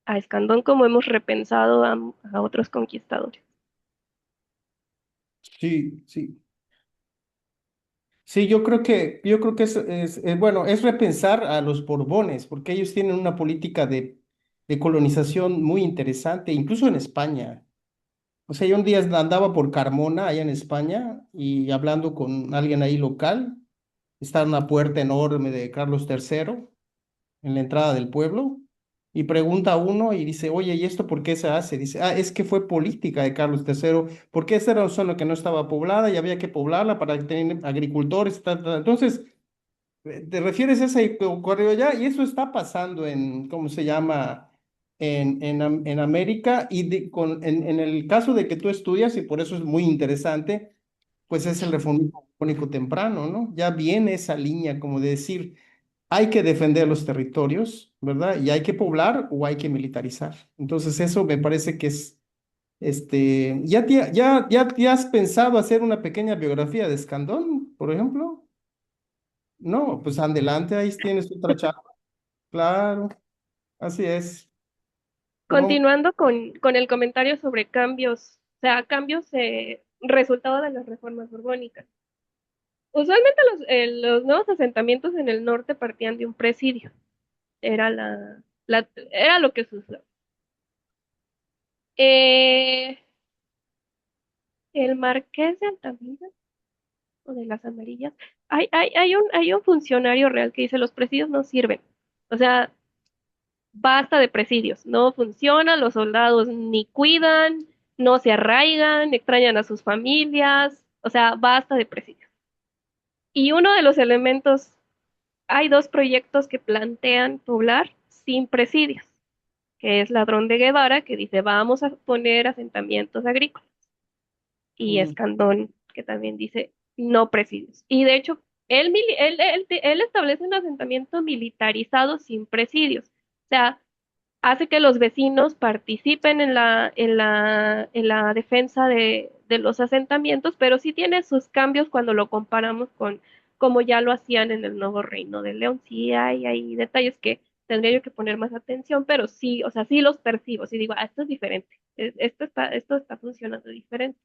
a Escandón como hemos repensado a otros conquistadores. sí, sí. Sí, yo creo que bueno, es repensar a los Borbones, porque ellos tienen una política de colonización muy interesante, incluso en España. O sea, yo un día andaba por Carmona, allá en España, y hablando con alguien ahí local, está una puerta enorme de Carlos III en la entrada del pueblo, y pregunta a uno y dice, oye, ¿y esto por qué se hace? Dice, es que fue política de Carlos III, porque esa era una zona que no estaba poblada y había que poblarla para tener agricultores, Entonces, te refieres a ese que ocurrió allá y eso está pasando en, ¿cómo se llama? En América y en el caso de que tú estudias, y por eso es muy interesante, pues es el reformismo económico temprano, ¿no? Ya viene esa línea como de decir, hay que defender los territorios, ¿verdad? Y hay que poblar o hay que militarizar. Entonces eso me parece que es, ¿ya has pensado hacer una pequeña biografía de Escandón, por ejemplo? No, pues adelante, ahí tienes otra charla. Claro, así es. No, Continuando con el comentario sobre cambios, o sea, cambios resultado de las reformas borbónicas. Usualmente los nuevos asentamientos en el norte partían de un presidio, era era lo que sucedió. Eh, el Marqués de Altamira o de las Amarillas, hay un funcionario real que dice los presidios no sirven. O sea, basta de presidios, no funcionan, los soldados ni cuidan, no se arraigan, extrañan a sus familias, o sea, basta de presidios. Y uno de los elementos, hay dos proyectos que plantean poblar sin presidios, que es Ladrón de Guevara, que dice vamos a poner asentamientos agrícolas, y mm, Escandón, que también dice no presidios. Y de hecho, él establece un asentamiento militarizado sin presidios. O sea, hace que los vecinos participen en la defensa de los asentamientos, pero sí tiene sus cambios cuando lo comparamos con como ya lo hacían en el Nuevo Reino de León. Sí hay detalles que tendría yo que poner más atención, pero sí, o sea, sí los percibo, sí digo, esto es diferente, esto está funcionando diferente.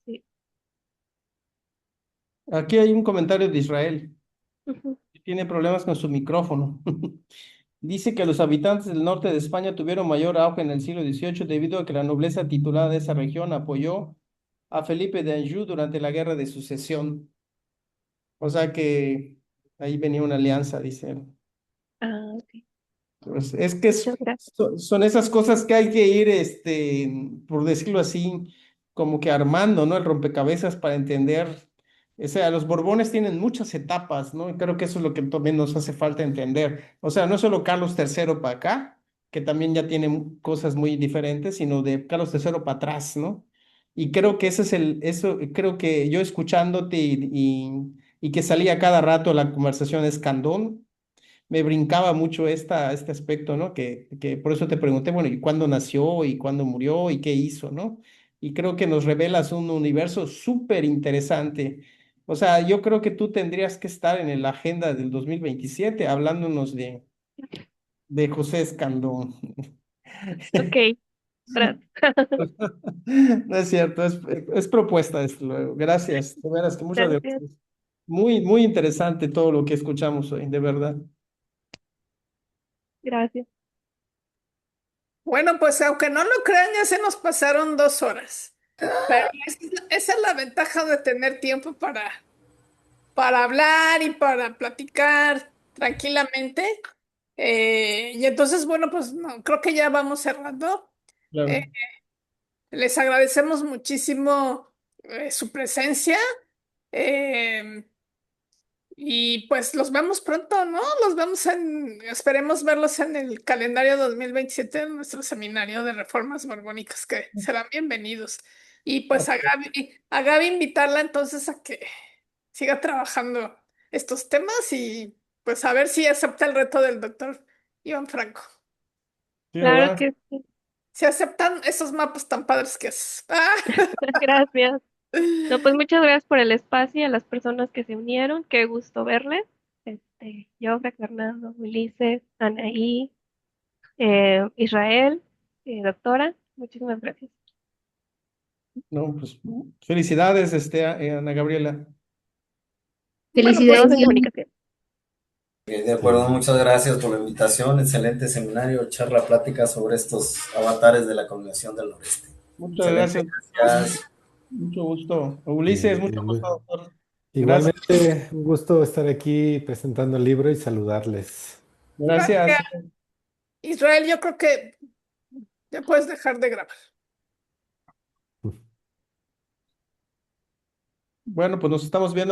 Sí. Aquí hay un comentario de Israel. Ujú. Tiene problemas con su micrófono. Dice que los habitantes del norte de España tuvieron mayor auge en el siglo XVIII debido a que la nobleza titulada de esa región apoyó a Felipe de Anjou durante la Guerra de Sucesión. O sea que ahí venía una alianza, dice él. Ah, ok. Pues es que Muchas gracias. son esas cosas que hay que ir, por decirlo así, como que armando, ¿no? El rompecabezas para entender. O sea, los Borbones tienen muchas etapas, ¿no? Y creo que eso es lo que también nos hace falta entender. O sea, no es solo Carlos III para acá, que también ya tiene cosas muy diferentes, sino de Carlos III para atrás, ¿no? Y creo que ese es creo que yo escuchándote y que salía cada rato la conversación escandón me brincaba mucho este aspecto, ¿no? Que por eso te pregunté, bueno, ¿y cuándo nació y cuándo murió y qué hizo, ¿no? Y creo que nos revelas un universo súper interesante. O sea, yo creo que tú tendrías que estar en la agenda del 2027 hablándonos de José Escandón. Ok, gracias. No es cierto, es propuesta, desde luego. Gracias, de veras que muchas Gracias, gracias. Muy, muy interesante todo lo que escuchamos hoy, de verdad. gracias. Bueno, pues aunque no lo crean, ya se nos pasaron 2 horas. Pero esa es la ventaja de tener tiempo para hablar y para platicar tranquilamente. Y entonces, bueno, pues no, creo que ya vamos cerrando. Eh, Claro. Les agradecemos muchísimo su presencia. eh, y pues los vemos pronto, ¿no? Esperemos verlos en el calendario 2027 de nuestro seminario de reformas borbónicas, que serán bienvenidos. Y pues a Gaby invitarla entonces a que siga trabajando estos temas y pues a ver si acepta el reto del doctor Iván Franco. Sí, Claro ¿verdad? que sí. Si aceptan esos mapas tan padres que haces. Ah. Gracias. No, pues muchas gracias por el espacio y a las personas que se unieron. Qué gusto verles. Yo, Fernando, Ulises, Anaí, Israel, doctora, muchísimas gracias. No, pues felicidades, Ana Gabriela. Bueno, pues Estamos Felicidades, en Iván. comunicación. De acuerdo, muchas gracias por la invitación. Excelente seminario, charla, plática sobre estos avatares de la combinación del noreste. Muchas Excelente, gracias. gracias. Mucho gusto. Ulises, mucho gusto, Muy- doctor. Gracias. Igualmente, un gusto estar aquí presentando el libro y saludarles. Gracias. gracias. Israel, yo creo que ya puedes dejar de grabar. Bueno, pues nos estamos viendo.